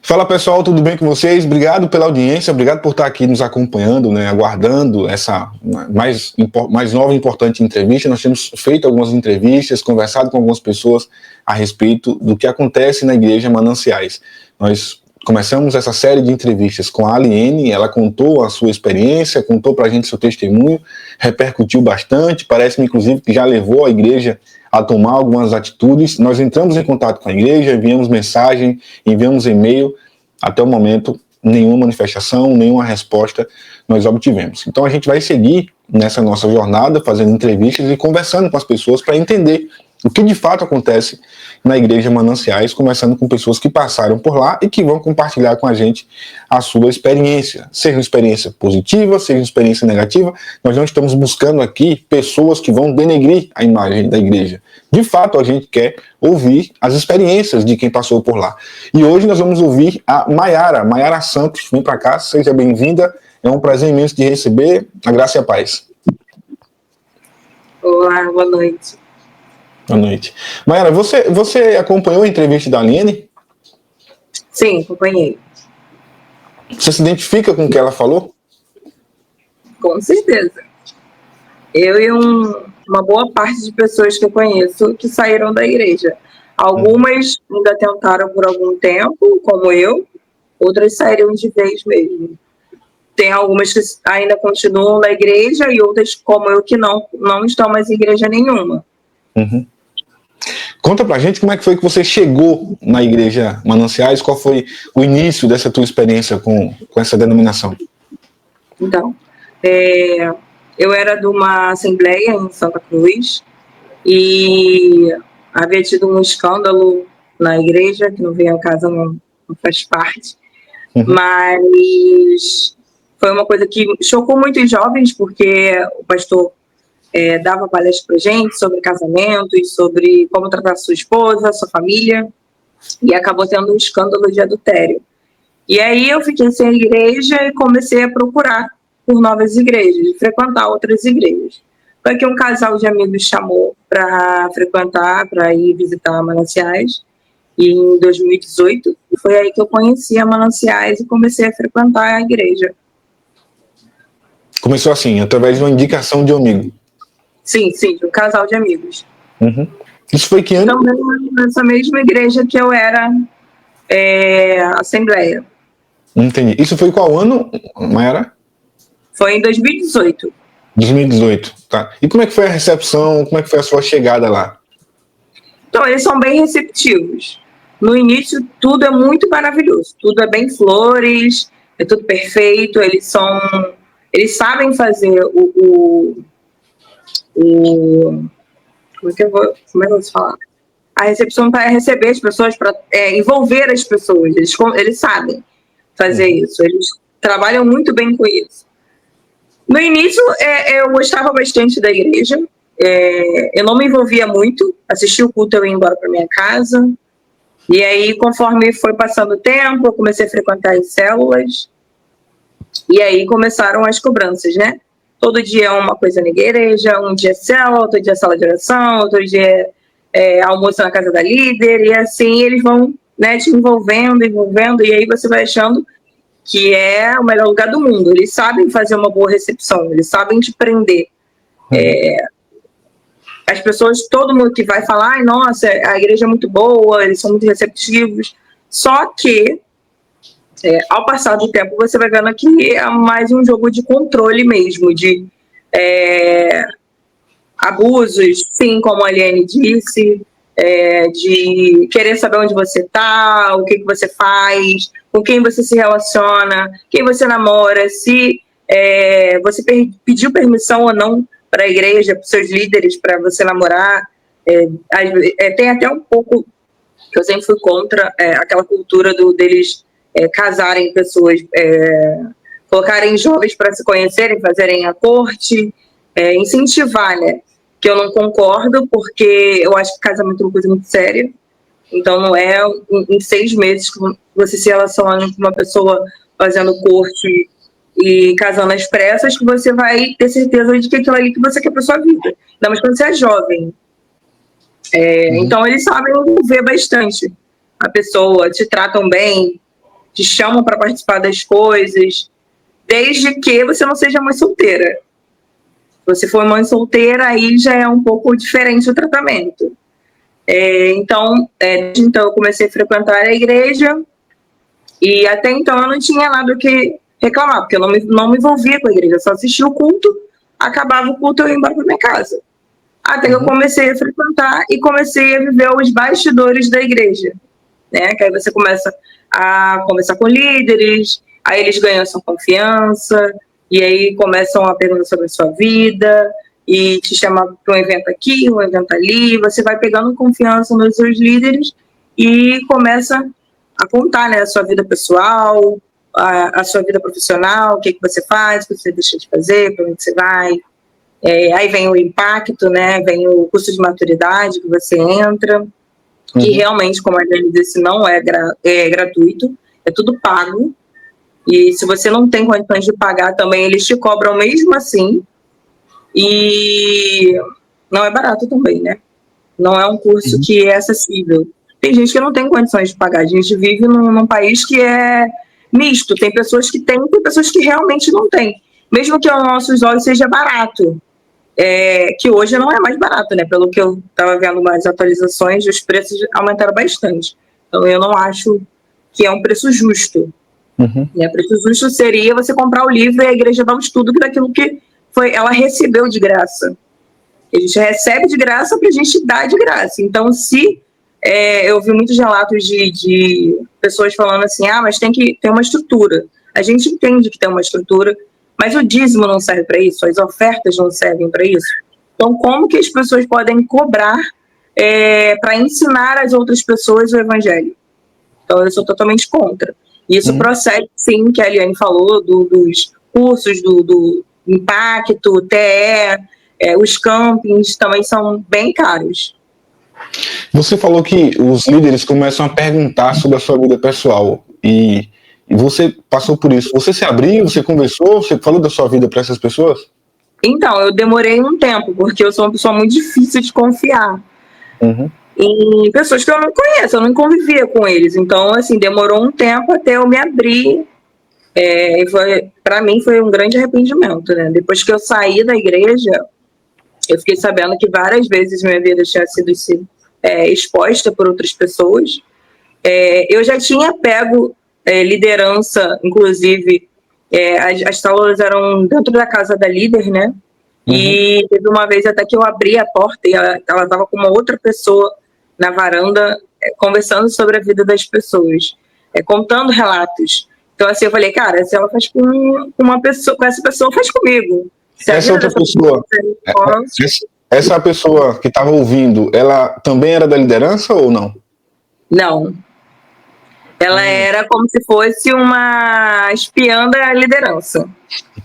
Fala pessoal, tudo bem com vocês? Obrigado pela audiência, obrigado por estar aqui nos acompanhando, né, aguardando essa mais nova e importante entrevista. Nós temos feito algumas entrevistas, conversado com algumas pessoas a respeito do que acontece na Igreja Mananciais. Nós começamos essa série de entrevistas com a Aliene, ela contou a sua experiência, contou para a gente seu testemunho, repercutiu bastante, parece-me inclusive que já levou a igreja a tomar algumas atitudes. Nós entramos em contato com a igreja, enviamos mensagem, enviamos e-mail, até o momento nenhuma manifestação, nenhuma resposta nós obtivemos. Então a gente vai seguir nessa nossa jornada, fazendo entrevistas e conversando com as pessoas para entender o que de fato acontece na Igreja Mananciais, conversando com pessoas que passaram por lá e que vão compartilhar com a gente a sua experiência, seja uma experiência positiva, seja uma experiência negativa. Nós não estamos buscando aqui pessoas que vão denegrir a imagem da igreja. De fato, a gente quer ouvir as experiências de quem passou por lá. E hoje nós vamos ouvir a Mayara Santos. Vem para cá, seja bem-vinda. É um prazer imenso de receber. A graça e a paz. Olá, boa noite. Boa noite. Mayara, você acompanhou a entrevista da Aliene? Sim, acompanhei. Você se identifica com o que ela falou? Com certeza. Eu e uma boa parte de pessoas que eu conheço que saíram da igreja. Algumas ainda tentaram por algum tempo, como eu, outras saíram de vez mesmo. Tem algumas que ainda continuam na igreja e outras, como eu, que não estão mais em igreja nenhuma. Uhum. Conta pra gente como é que foi que você chegou na Igreja Mananciais, qual foi o início dessa tua experiência com essa denominação? Então, eu era de uma assembleia em Santa Cruz e havia tido um escândalo na igreja, que não veio ao caso, não faz parte, mas foi uma coisa que chocou muitos jovens, porque o pastor dava palestra para gente sobre casamento e sobre como tratar sua esposa, sua família, e acabou tendo um escândalo de adultério. E aí eu fiquei sem igreja e comecei a procurar por novas igrejas, frequentar outras igrejas. Foi que um casal de amigos chamou para frequentar, para ir visitar Mananciais, e em 2018 foi aí que eu conheci a Mananciais e comecei a frequentar a igreja. Começou assim, através de uma indicação de um amigo? Sim, de um casal de amigos. Uhum. Isso foi que ano? Também nessa mesma igreja que eu era assembleia. Entendi. Isso foi qual ano, Mayara? Foi em 2018. 2018, tá. E como é que foi a recepção, como é que foi a sua chegada lá? Então, eles são bem receptivos. No início, tudo é muito maravilhoso. Tudo é bem flores, é tudo perfeito. Eles sabem fazer como é que eu vou falar? A recepção para receber as pessoas, para envolver as pessoas. Eles sabem fazer isso. Eles trabalham muito bem com isso. No início, eu gostava bastante da igreja. Eu não me envolvia muito. Assistia o culto, eu ia embora para minha casa. E aí, conforme foi passando o tempo, eu comecei a frequentar as células. E aí começaram as cobranças, né? Todo dia é uma coisa na igreja, um dia é célula, outro dia é sala de oração, outro dia almoço na casa da líder, e assim eles vão, né, te envolvendo, e aí você vai achando que é o melhor lugar do mundo. Eles sabem fazer uma boa recepção, eles sabem te prender. As pessoas, todo mundo que vai falar, ai, nossa, a igreja é muito boa, eles são muito receptivos, só que ao passar do tempo, você vai vendo que é mais um jogo de controle mesmo, de abusos, sim, como a Aliene disse, de querer saber onde você está, o que você faz, com quem você se relaciona, quem você namora, se você pediu permissão ou não para a igreja, para os seus líderes, para você namorar. Tem até um pouco, que eu sempre fui contra aquela cultura deles casarem pessoas, colocarem jovens para se conhecerem, fazerem a corte, incentivar, né? Que eu não concordo, porque eu acho que casamento é uma coisa muito séria. Então não é em 6 meses que você se relaciona com uma pessoa fazendo corte e casando às pressas que você vai ter certeza de que aquilo ali que você quer para sua vida. Ainda mais quando você é jovem. Então eles sabem envolver bastante a pessoa, te tratam bem, te chamam para participar das coisas, desde que você não seja mãe solteira. Se você for mãe solteira, aí já é um pouco diferente o tratamento. Então eu comecei a frequentar a igreja e até então eu não tinha nada o que reclamar, porque eu não me envolvia com a igreja, eu só assistia o culto, acabava o culto e eu ia embora para minha casa. Até que eu comecei a frequentar e comecei a viver os bastidores da igreja, né? Que aí você começa a conversar com líderes, aí eles ganham sua confiança, e aí começam a perguntar sobre a sua vida, e te chamam para um evento aqui, um evento ali, você vai pegando confiança nos seus líderes e começa a contar, né, a sua vida pessoal, a sua vida profissional, o que você faz, o que você deixa de fazer, para onde você vai. Aí vem o impacto, né, vem o curso de maturidade que você entra, que realmente, como a Adriane disse, não é gratuito, é tudo pago. E se você não tem condições de pagar também, eles te cobram mesmo assim. E não é barato também, né? Não é um curso que é acessível. Tem gente que não tem condições de pagar. A gente vive num país que é misto. Tem pessoas que têm, tem pessoas que realmente não têm. Mesmo que aos nossos olhos seja barato. Que hoje não é mais barato, né? Pelo que eu estava vendo mais atualizações, os preços aumentaram bastante. Então, eu não acho que é um preço justo. O preço justo seria você comprar o livro e a igreja dar um estudo daquilo que ela recebeu de graça. A gente recebe de graça para a gente dar de graça. Então, eu vi muitos relatos de pessoas falando assim, mas tem que ter uma estrutura. A gente entende que tem uma estrutura, mas o dízimo não serve para isso, as ofertas não servem para isso. Então, como que as pessoas podem cobrar para ensinar as outras pessoas o evangelho? Então, eu sou totalmente contra. Isso procede, sim, que a Eliane falou, dos cursos, do impacto, TE, os campings também são bem caros. Você falou que os líderes começam a perguntar sobre a sua vida pessoal e você passou por isso. Você se abriu, você conversou, você falou da sua vida para essas pessoas? Então, eu demorei um tempo, porque eu sou uma pessoa muito difícil de confiar. Em pessoas que eu não conheço, eu não convivia com eles. Então, assim, demorou um tempo até eu me abrir. Para mim foi um grande arrependimento, né? Depois que eu saí da igreja, eu fiquei sabendo que várias vezes minha vida tinha sido exposta por outras pessoas. Eu já tinha pego liderança, inclusive, as células eram dentro da casa da líder, né? E teve uma vez até que eu abri a porta e ela estava com uma outra pessoa na varanda conversando sobre a vida das pessoas, contando relatos. Então, assim, eu falei, cara, se ela faz com uma pessoa, com essa pessoa, faz comigo. Essa outra pessoa, essa pessoa que estava ouvindo, ela também era da liderança ou não? Não. Ela era como se fosse uma espiã da liderança.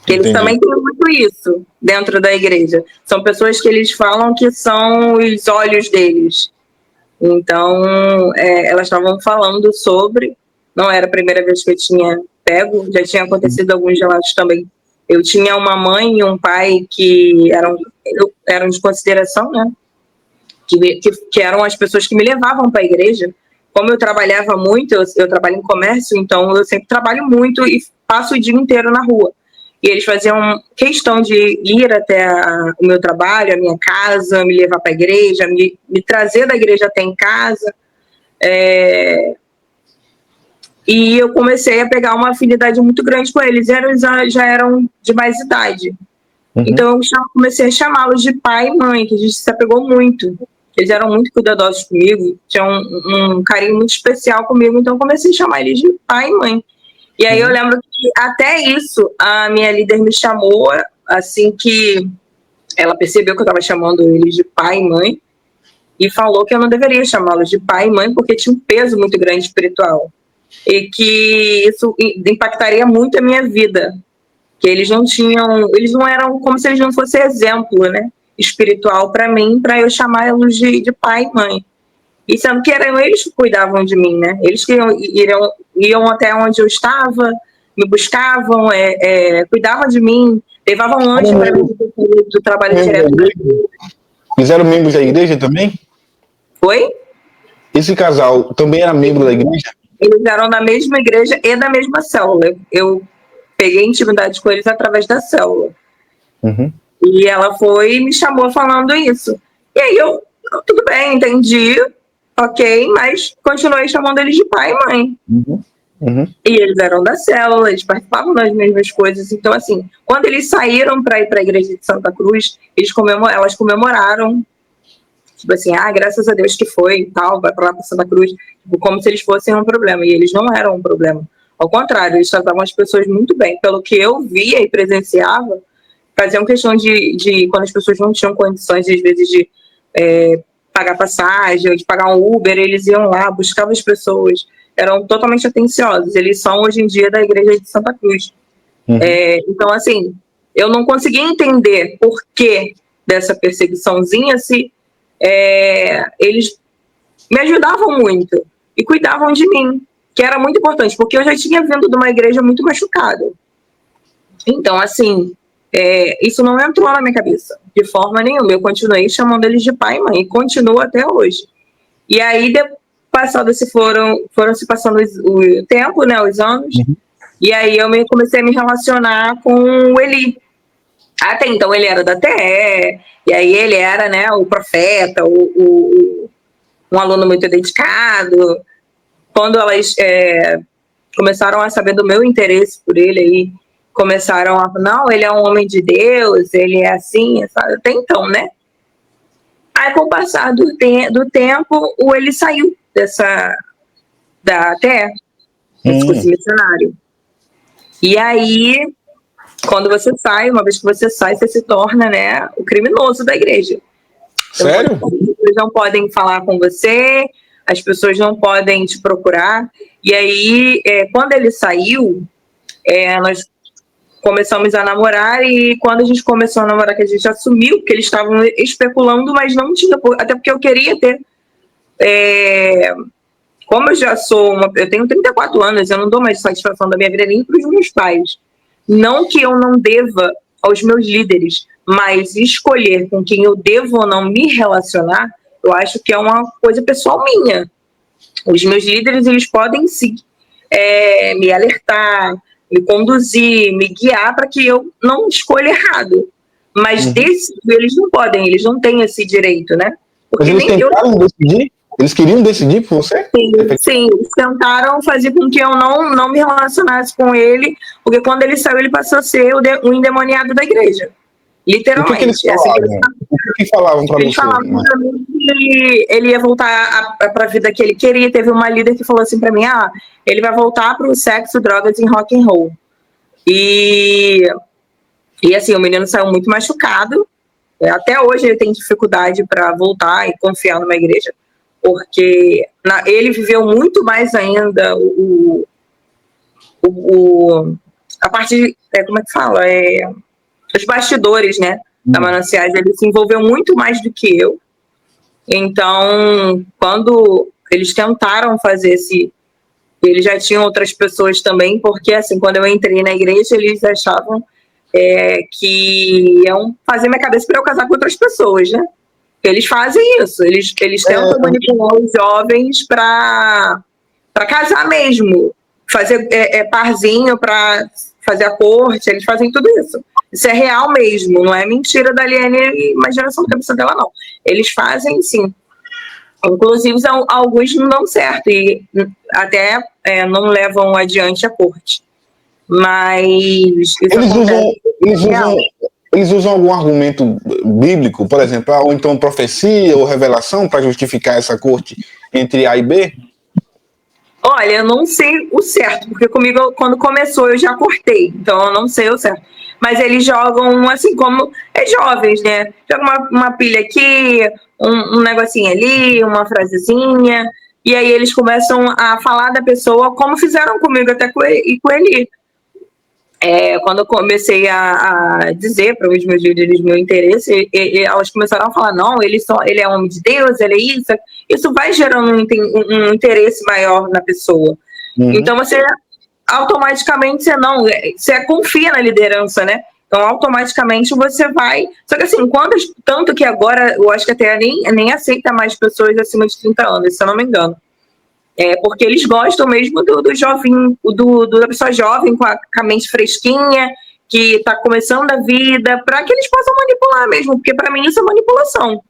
Que eles também têm muito isso dentro da igreja. São pessoas que eles falam que são os olhos deles. Então, elas estavam falando sobre... Não era a primeira vez que eu tinha pego, já tinha acontecido alguns relatos também. Eu tinha uma mãe e um pai que eram de consideração, né? Que eram as pessoas que me levavam para a igreja. Como eu trabalhava muito, eu trabalho em comércio, então eu sempre trabalho muito e passo o dia inteiro na rua. E eles faziam questão de ir até o meu trabalho, a minha casa, me levar para a igreja, me trazer da igreja até em casa. E eu comecei a pegar uma afinidade muito grande com eles. Eles já eram de mais idade. Então eu comecei a chamá-los de pai e mãe, que a gente se apegou muito. Eles eram muito cuidadosos comigo, tinham um carinho muito especial comigo, então eu comecei a chamar eles de pai e mãe. E aí eu lembro que até isso a minha líder me chamou, assim que ela percebeu que eu estava chamando eles de pai e mãe, e falou que eu não deveria chamá-los de pai e mãe porque tinha um peso muito grande espiritual. E que isso impactaria muito a minha vida. Que eles não eram como se eles não fossem exemplo, né? Espiritual para mim, para eu chamá-los de pai e mãe. E sendo que eram eles que cuidavam de mim, né? Eles que iam até onde eu estava, me buscavam, cuidavam de mim, levavam lanche para mim do trabalho direto. Eles eram membros da igreja também? Foi? Esse casal também era membro da igreja? Eles eram da mesma igreja e da mesma célula. Eu peguei intimidade com eles através da célula. Uhum. E ela foi e me chamou falando isso. E aí tudo bem, entendi, ok, mas continuei chamando eles de pai e mãe. Uhum. Uhum. E eles eram da célula, eles participavam das mesmas coisas. Então, assim, quando eles saíram para ir para a igreja de Santa Cruz, elas comemoraram, tipo assim, graças a Deus que foi e tal, vai para lá para Santa Cruz, tipo, como se eles fossem um problema. E eles não eram um problema. Ao contrário, eles tratavam as pessoas muito bem. Pelo que eu via e presenciava, faziam questão de quando as pessoas não tinham condições, às vezes, de pagar passagem ou de pagar um Uber, eles iam lá, buscavam as pessoas, eram totalmente atenciosos. Eles são, hoje em dia, da igreja de Santa Cruz. Uhum. Então, assim, eu não conseguia entender por que dessa perseguiçãozinha se eles me ajudavam muito e cuidavam de mim, que era muito importante, porque eu já tinha vindo de uma igreja muito machucada. Então, assim, isso não entrou na minha cabeça, de forma nenhuma. Eu continuei chamando eles de pai e mãe, e continuo até hoje. E aí, foram se passando o tempo, né, os anos, uhum. E aí eu comecei a me relacionar com o Eli. Até então ele era da TE, e aí ele era, né, o profeta, um aluno muito dedicado. Quando elas começaram a saber do meu interesse por ele, aí começaram a falar, não, ele é um homem de Deus, ele é assim, sabe? Até então, né? Aí, com o passar do tempo, ele saiu da TE, esse curso missionário. E aí, quando você sai, uma vez que você sai, você se torna, né, o criminoso da igreja. Sério? Então, as pessoas não podem falar com você, as pessoas não podem te procurar. E aí, quando ele saiu, nós começamos a namorar, e quando a gente começou a namorar, que a gente assumiu que eles estavam especulando, mas não tinha, até porque eu queria ter... como eu já eu tenho 34 anos, eu não dou mais satisfação da minha vida nem para os meus pais. Não que eu não deva aos meus líderes, mas escolher com quem eu devo ou não me relacionar, eu acho que é uma coisa pessoal minha. Os meus líderes, eles podem sim me alertar, me conduzir, me guiar para que eu não escolha errado. Mas eles não podem, eles não têm esse direito, né? Porque mas eles tentaram decidir? Eles queriam decidir por você? Sim, eles tentaram fazer com que eu não me relacionasse com ele, porque quando ele saiu, ele passou a ser o endemoniado da igreja. Literalmente. O que eles falavam? O que falavam para você? Eles falavam para mim que ele ia voltar para a vida que ele queria. Teve uma líder que falou assim para mim, ele vai voltar para o sexo, drogas e rock and roll. E assim, o menino saiu muito machucado. Até hoje ele tem dificuldade para voltar e confiar numa igreja, porque ele viveu muito mais ainda a parte de, como é que fala? Os bastidores, né, da Mananciais. Ele se envolveu muito mais do que eu. Então, quando eles tentaram fazer eles já tinham outras pessoas também, porque assim, quando eu entrei na igreja, eles achavam que iam fazer minha cabeça para eu casar com outras pessoas, né? Eles fazem isso, eles tentam manipular os jovens para casar mesmo, fazer parzinho para fazer a corte, eles fazem tudo isso. Isso é real mesmo, não é mentira da Liane e imaginação da cabeça dela, não. Eles fazem, sim. Inclusive, alguns não dão certo e até não levam adiante a corte. Mas eles usam algum argumento bíblico, por exemplo, ou então profecia ou revelação para justificar essa corte entre A e B? Olha, eu não sei o certo, porque comigo, quando começou, eu já cortei, então eu não sei o certo. Mas eles jogam, assim, como jovens, né? Jogam uma pilha aqui, um negocinho ali, uma frasezinha, e aí eles começam a falar da pessoa, como fizeram comigo até com ele. Quando eu comecei a dizer para os meus líderes meu interesse, elas começaram a falar, não, ele é homem de Deus, ele é isso vai gerando um interesse maior na pessoa. Então você automaticamente você confia na liderança, né? Então automaticamente você vai, só que assim, tanto que agora eu acho que até nem aceita mais pessoas acima de 30 anos, se eu não me engano. Porque eles gostam mesmo do jovem, da pessoa jovem com a mente fresquinha, que está começando a vida, para que eles possam manipular mesmo, porque para mim isso é manipulação.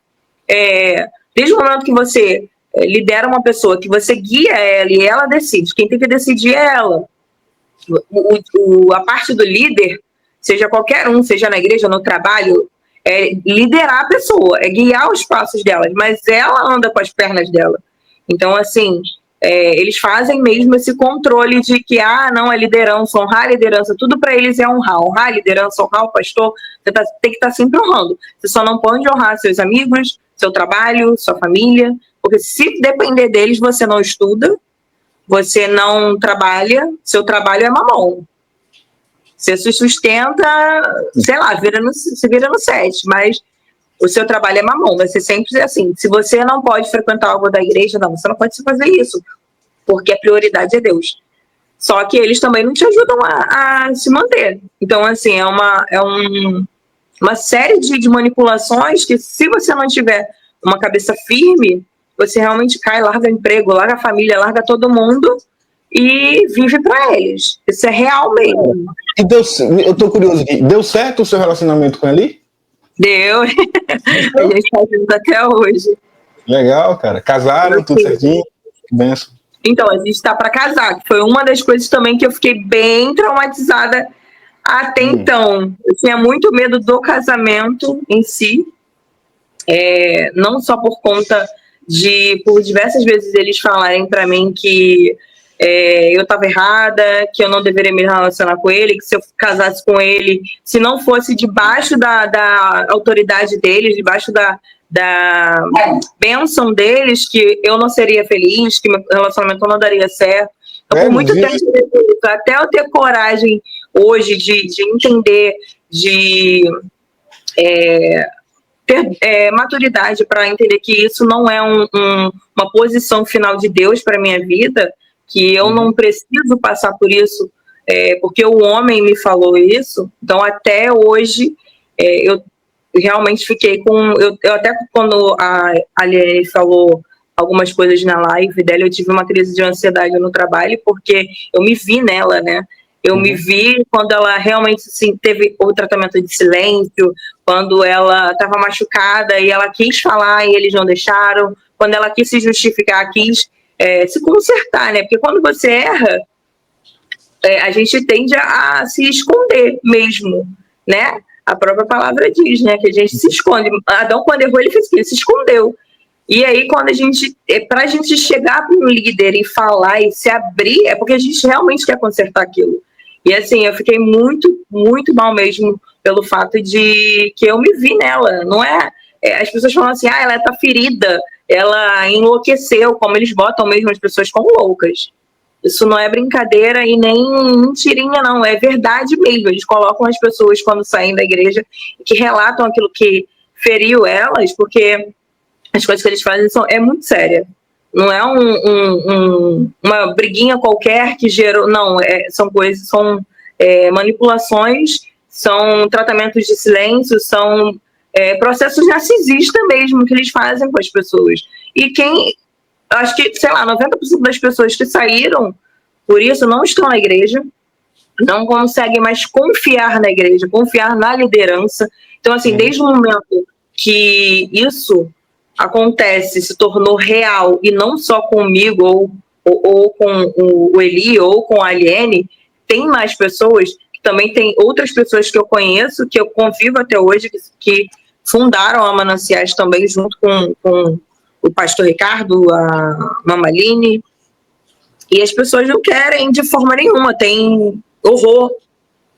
Desde o momento que você lidera uma pessoa, que você guia ela e ela decide, quem tem que decidir é ela. A parte do líder, seja qualquer um, seja na igreja, no trabalho, é liderar a pessoa, é guiar os passos dela, mas ela anda com as pernas dela. Então, assim, eles fazem mesmo esse controle de que, não, é liderança, honrar a liderança, tudo para eles é honrar a liderança, honrar o pastor, você tem que estar sempre honrando. Você só não pode honrar seus amigos, seu trabalho, sua família, porque se depender deles, você não estuda, você não trabalha, seu trabalho é mamão. Você se sustenta, sei lá, se vira no 7, mas o seu trabalho é mamão, vai ser sempre assim. Se você não pode frequentar algo da igreja, não, você não pode fazer isso, porque a prioridade é Deus. Só que eles também não te ajudam a se manter. Então, assim, é uma série de manipulações que, se você não tiver uma cabeça firme, você realmente cai, larga emprego, larga a família, larga todo mundo e vive para eles. Isso é real mesmo. E eu tô curioso aqui, deu certo o seu relacionamento com ele? Deu. A gente tá junto até hoje. Legal, cara. Casaram, tudo certinho? Que benção. Então, a gente está para casar, que foi uma das coisas também que eu fiquei bem traumatizada até então. Eu tinha muito medo do casamento em si, não só por conta por diversas vezes eles falarem para mim que eu estava errada, que eu não deveria me relacionar com ele, que se eu casasse com ele, se não fosse debaixo da autoridade deles, debaixo da bênção deles, que eu não seria feliz, que meu relacionamento não daria certo. Então, por muito tempo, até eu ter coragem hoje de entender, de ter maturidade para entender que isso não é uma posição final de Deus para minha vida, que eu não preciso passar por isso, porque o homem me falou isso. Então, até hoje, eu realmente fiquei com... Eu até quando a Aliane falou algumas coisas na live dela, eu tive uma crise de ansiedade no trabalho, porque eu me vi nela, né? Eu me vi quando ela realmente assim, teve o tratamento de silêncio, quando ela estava machucada e ela quis falar e eles não deixaram, quando ela quis se justificar, quis se consertar, né? Porque quando você erra, a gente tende a se esconder mesmo, né? A própria palavra diz, né? Que a gente se esconde. Adão, quando errou, ele fez o quê? Ele se escondeu. E aí, quando pra gente chegar para um líder e falar e se abrir, é porque a gente realmente quer consertar aquilo. E assim, eu fiquei muito, muito mal mesmo pelo fato de que eu me vi nela. Não as pessoas falam assim, ela tá ferida, ela enlouqueceu, como eles botam mesmo as pessoas como loucas. Isso não é brincadeira e nem mentirinha, não. É verdade mesmo. Eles colocam as pessoas quando saem da igreja que relatam aquilo que feriu elas, porque as coisas que eles fazem é muito séria. Não é uma briguinha qualquer que gerou... Não, são coisas, são manipulações, são tratamentos de silêncio, são processos narcisistas mesmo que eles fazem com as pessoas. E acho que, sei lá, 90% das pessoas que saíram por isso não estão na igreja, não conseguem mais confiar na igreja, confiar na liderança. Então, assim, desde o momento que isso acontece, se tornou real, e não só comigo, ou com o Eli, ou com a Aliane, tem mais pessoas, também tem outras pessoas que eu conheço, que eu convivo até hoje, que fundaram a Mananciais também, junto com o pastor Ricardo, a Mamaline, e as pessoas não querem de forma nenhuma, tem horror,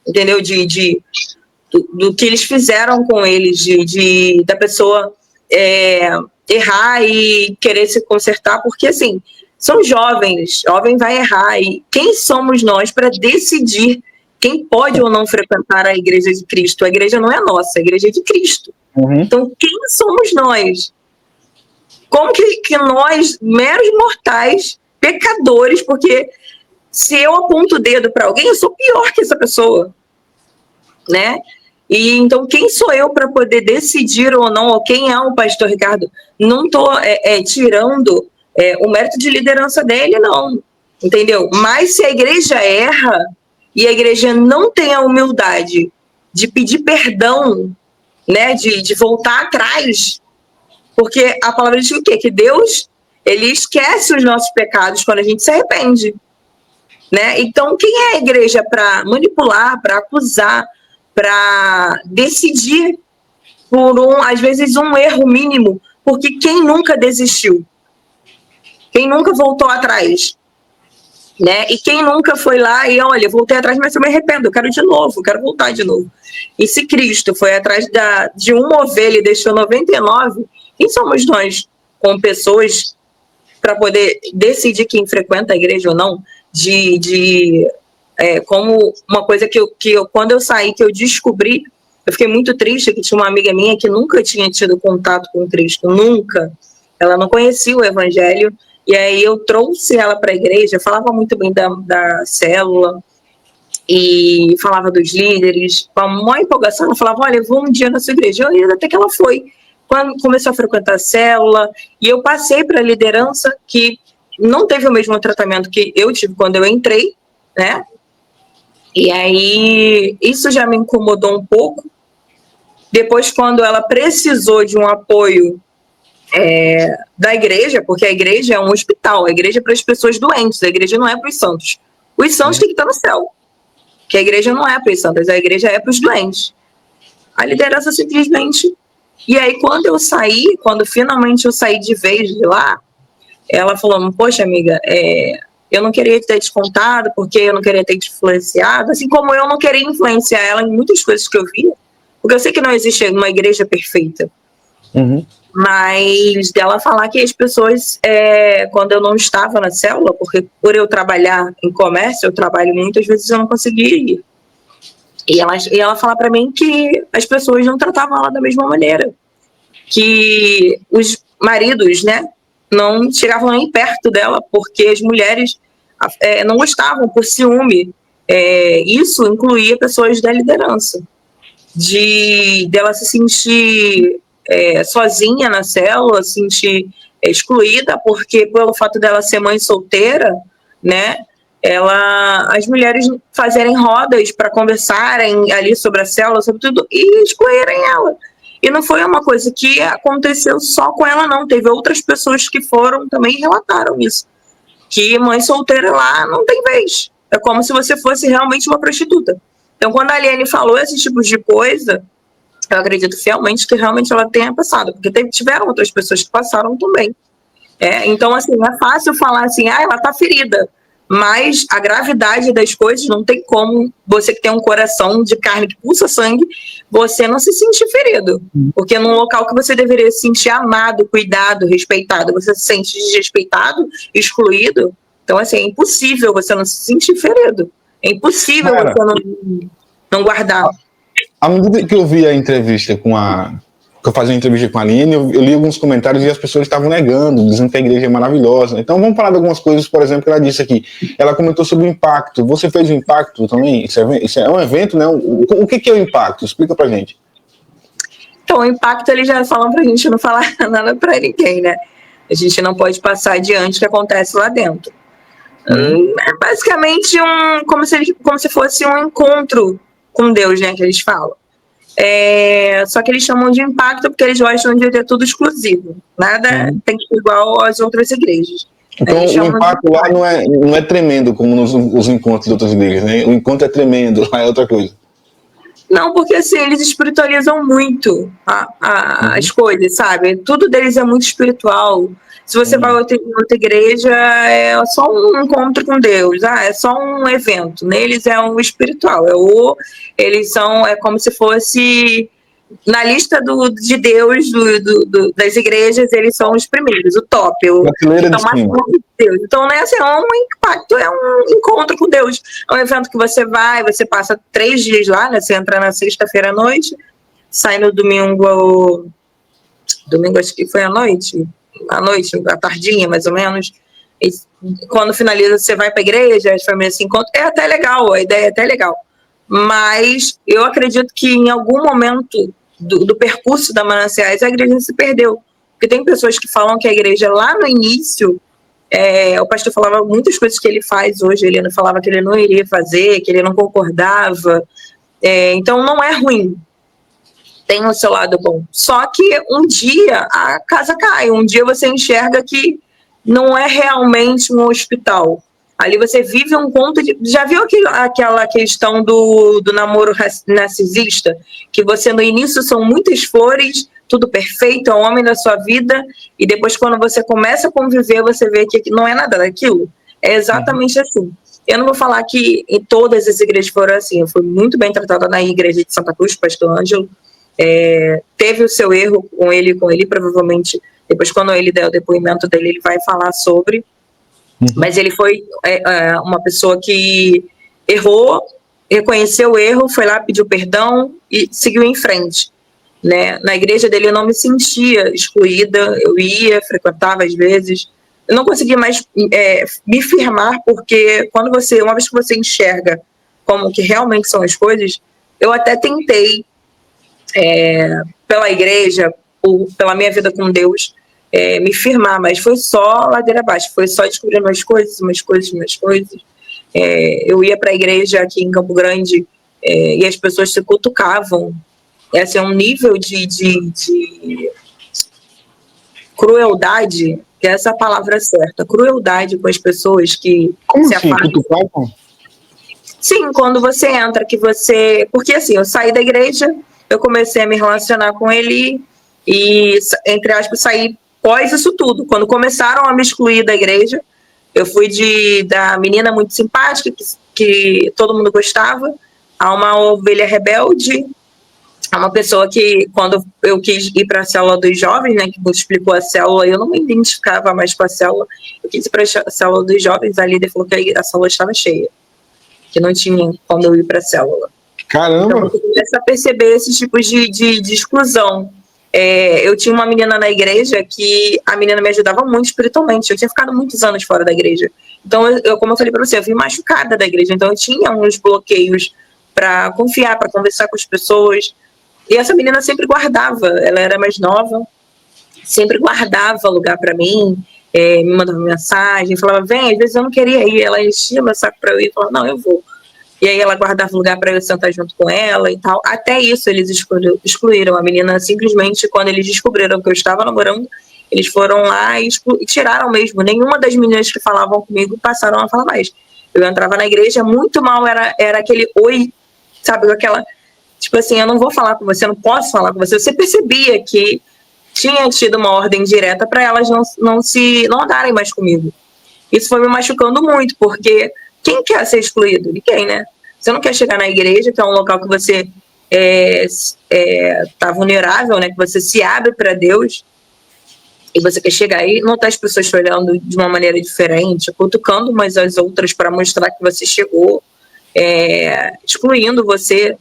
entendeu? Do que eles fizeram com eles, da pessoa errar e querer se consertar, porque assim, são jovens, jovem vai errar, e quem somos nós para decidir quem pode ou não frequentar a igreja de Cristo? A igreja não é nossa, a igreja é de Cristo. Então, quem somos nós? Como que nós, meros mortais, pecadores, porque se eu aponto o dedo para alguém, eu sou pior que essa pessoa, né? E então, quem sou eu para poder decidir ou não, ou quem é o pastor Ricardo? Não estou tirando o mérito de liderança dele, não. Entendeu? Mas se a igreja erra e a igreja não tem a humildade de pedir perdão, né, de voltar atrás, porque a palavra diz o quê? Que Deus, ele esquece os nossos pecados quando a gente se arrepende, né? Então, quem é a igreja para manipular, para acusar, para decidir por às vezes, um erro mínimo? Porque quem nunca desistiu? Quem nunca voltou atrás? Né? E quem nunca foi lá e, olha, voltei atrás, mas eu me arrependo, eu quero de novo, eu quero voltar de novo. E se Cristo foi atrás de uma ovelha e deixou 99, quem somos nós, como pessoas, para poder decidir quem frequenta a igreja ou não? Como uma coisa que eu, quando eu saí, que eu descobri, eu fiquei muito triste, que tinha uma amiga minha que nunca tinha tido contato com Cristo, nunca. Ela não conhecia o evangelho, e aí eu trouxe ela para a igreja, falava muito bem da célula, e falava dos líderes, com a maior empolgação, ela falava, olha, eu vou um dia na sua igreja. E até que ela foi. Quando começou a frequentar a célula, e eu passei para a liderança, que não teve o mesmo tratamento que eu tive quando eu entrei, né? E aí, isso já me incomodou um pouco. Depois, quando ela precisou de um apoio da igreja, porque a igreja é um hospital, a igreja é para as pessoas doentes, a igreja não é para os santos. Os santos têm que estar no céu, que a igreja não é para os santos, a igreja é para os doentes. A liderança simplesmente... E aí, quando finalmente eu saí de vez de lá, ela falou, poxa, amiga, eu não queria ter te contado, porque eu não queria ter te influenciado, assim como eu não queria influenciar ela em muitas coisas que eu via, porque eu sei que não existe uma igreja perfeita. Uhum. Mas dela falar que as pessoas, quando eu não estava na célula, porque por eu trabalhar em comércio, eu trabalho muitas vezes eu não conseguia ir. E ela fala para mim que as pessoas não tratavam ela da mesma maneira, que os maridos, né, não chegavam nem perto dela, porque as mulheres não gostavam por ciúme. Isso incluía pessoas da liderança, dela se sentir sozinha na célula, se sentir excluída, porque pelo fato dela ser mãe solteira, né, as mulheres fazerem rodas para conversarem ali sobre a célula, sobre tudo, e excluírem ela. E não foi uma coisa que aconteceu só com ela, não. Teve outras pessoas que foram também e relataram isso. Que mãe solteira lá não tem vez. É como se você fosse realmente uma prostituta. Então, quando a Aliane falou esses tipos de coisa, eu acredito fielmente que realmente ela tenha passado. Porque tiveram outras pessoas que passaram também. Então, assim, é fácil falar assim, ela tá ferida. Mas a gravidade das coisas não tem como você que tem um coração de carne que pulsa sangue, você não se sentir ferido. Porque num local que você deveria se sentir amado, cuidado, respeitado, você se sente desrespeitado, excluído. Então, assim, é impossível você não se sentir ferido. É impossível você não guardar. À medida que eu vi a entrevista que eu fazia uma entrevista com a Aline, eu li alguns comentários e as pessoas estavam negando, dizendo que a igreja é maravilhosa. Então vamos falar de algumas coisas, por exemplo, que ela disse aqui. Ela comentou sobre o impacto. Você fez o impacto também? Isso é um evento, né? O que é o impacto? Explica pra gente. Então, o impacto, eles já falam pra gente não falar nada pra ninguém, né? A gente não pode passar adiante o que acontece lá dentro. É basicamente como se fosse um encontro com Deus, né? Que eles falam. Só que eles chamam de impacto porque eles gostam de ter tudo exclusivo. Nada tem que ser igual às outras igrejas. Então o impacto lá não é tremendo como nos encontros de outras igrejas, né? O encontro é tremendo, lá é outra coisa. Não, porque assim, eles espiritualizam muito as coisas, sabe? Tudo deles é muito espiritual. Se você vai a outra igreja, é só um encontro com Deus, é só um evento. Neles é um espiritual, eles são, como se fosse, na lista de Deus, das igrejas, eles são os primeiros, o top. Deus. Então, né, assim, é um impacto, é um encontro com Deus. É um evento que você passa 3 dias lá, né? Você entra na sexta-feira à noite, sai no domingo acho que foi à noite, à tardinha, mais ou menos. E quando finaliza, você vai para a igreja, as famílias se encontram. É até legal, a ideia é até legal. Mas eu acredito que em algum momento do percurso da Mananciais, a igreja se perdeu. Porque tem pessoas que falam que a igreja lá no início, o pastor falava muitas coisas que ele faz hoje, ele falava que ele não iria fazer, que ele não concordava. Então não é ruim, tem o seu lado bom. Só que um dia a casa cai, um dia você enxerga que não é realmente um hospital. Ali você vive um conto de... Já viu aquela questão do namoro narcisista? Que você no início são muitas flores, tudo perfeito, é o homem da sua vida, e depois quando você começa a conviver, você vê que não é nada daquilo. É exatamente assim. Eu não vou falar que em todas as igrejas foram assim. Eu fui muito bem tratada na igreja de Santa Cruz, pastor Ângelo. Teve o seu erro com ele, provavelmente, depois quando ele der o depoimento dele, ele vai falar sobre... Mas ele foi uma pessoa que errou, reconheceu o erro, foi lá, pediu perdão e seguiu em frente. Né? Na igreja dele eu não me sentia excluída, eu ia, frequentava às vezes. Eu não conseguia mais me firmar, porque uma vez que você enxerga como que realmente são as coisas, eu até tentei, pela igreja, pela minha vida com Deus, me firmar, mas foi só ladeira abaixo, foi só descobrindo umas coisas. Eu ia para a igreja aqui em Campo Grande e as pessoas se cutucavam. Esse é um nível de crueldade, que é essa palavra certa, crueldade com as pessoas que se afastam. Cutucavam? Sim, quando você entra, porque assim, eu saí da igreja, eu comecei a me relacionar com ele e, entre aspas, saí pós isso tudo. Quando começaram a me excluir da igreja, eu fui da menina muito simpática, que todo mundo gostava, a uma ovelha rebelde, a uma pessoa que, quando eu quis ir para a célula dos jovens, né, que multiplicou a célula, eu não me identificava mais com a célula, eu quis ir para a célula dos jovens, a líder falou que a célula estava cheia, que não tinha como eu ir para a célula. Caramba! Então, eu comecei a perceber esses tipos de exclusão. Eu tinha uma menina na igreja que a menina me ajudava muito espiritualmente. Eu tinha ficado muitos anos fora da igreja. Então, como eu falei para você, eu vim machucada da igreja. Então, eu tinha uns bloqueios para confiar, para conversar com as pessoas. E essa menina sempre guardava. Ela era mais nova, sempre guardava lugar para mim, me mandava mensagem, falava, vem. Às vezes eu não queria ir. Ela enchia meu saco para eu ir e falava, não, eu vou. E aí ela guardava lugar para eu sentar junto com ela e tal. Até isso eles excluíram a menina. Simplesmente, quando eles descobriram que eu estava namorando, eles foram lá e tiraram mesmo. Nenhuma das meninas que falavam comigo passaram a falar mais. Eu entrava na igreja, muito mal era aquele oi, sabe? Aquela, tipo assim, eu não vou falar com você, eu não posso falar com você. Você percebia que tinha tido uma ordem direta para elas não andarem mais comigo. Isso foi me machucando muito, porque... Quem quer ser excluído? Ninguém, né? Você não quer chegar na igreja, que é um local que você tá vulnerável, né? Que você se abre para Deus, e você quer chegar aí e não tá as pessoas te olhando de uma maneira diferente, cutucando umas às outras para mostrar que você chegou, excluindo você,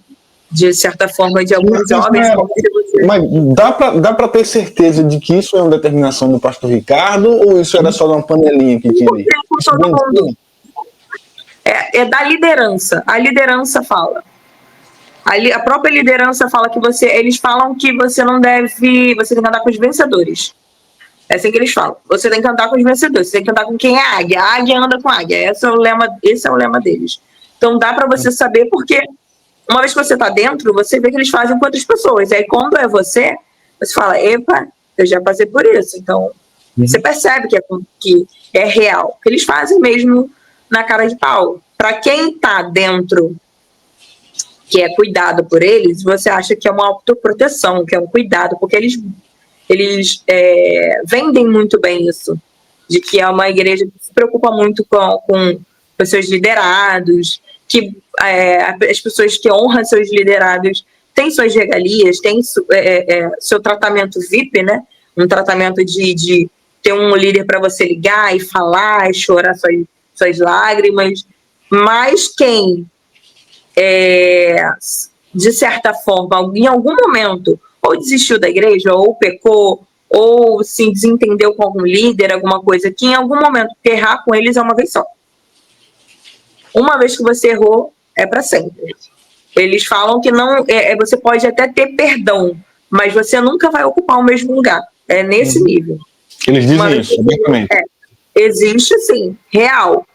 de certa forma, de alguns jovens. Mas dá para ter certeza de que isso é uma determinação do pastor Ricardo, ou isso era só uma panelinha que tinha ali? Todo mundo. É da liderança. A liderança fala. A própria liderança fala que eles falam que você não deve, você tem que andar com os vencedores. É assim que eles falam. Você tem que andar com os vencedores, você tem que andar com quem é águia. A águia anda com a águia. Esse é o lema deles. Então dá para você saber, porque uma vez que você está dentro, você vê que eles fazem com outras pessoas. E aí quando é você fala, epa, eu já passei por isso. Então você percebe que é real. Que eles fazem mesmo na cara de pau. Para quem está dentro, que é cuidado por eles, você acha que é uma autoproteção, que é um cuidado, porque eles vendem muito bem isso, de que é uma igreja que se preocupa muito com seus liderados, que as pessoas que honram seus liderados têm suas regalias, têm seu tratamento VIP, né? Um tratamento de ter um líder para você ligar e falar, e chorar suas lágrimas, mas quem, de certa forma, em algum momento, ou desistiu da igreja, ou pecou, ou se desentendeu com algum líder, alguma coisa, que em algum momento errar com eles é uma vez só. Uma vez que você errou, é para sempre. Eles falam que não, você pode até ter perdão, mas você nunca vai ocupar o mesmo lugar. É nesse nível. Eles dizem isso, abertamente. Existe, sim, real.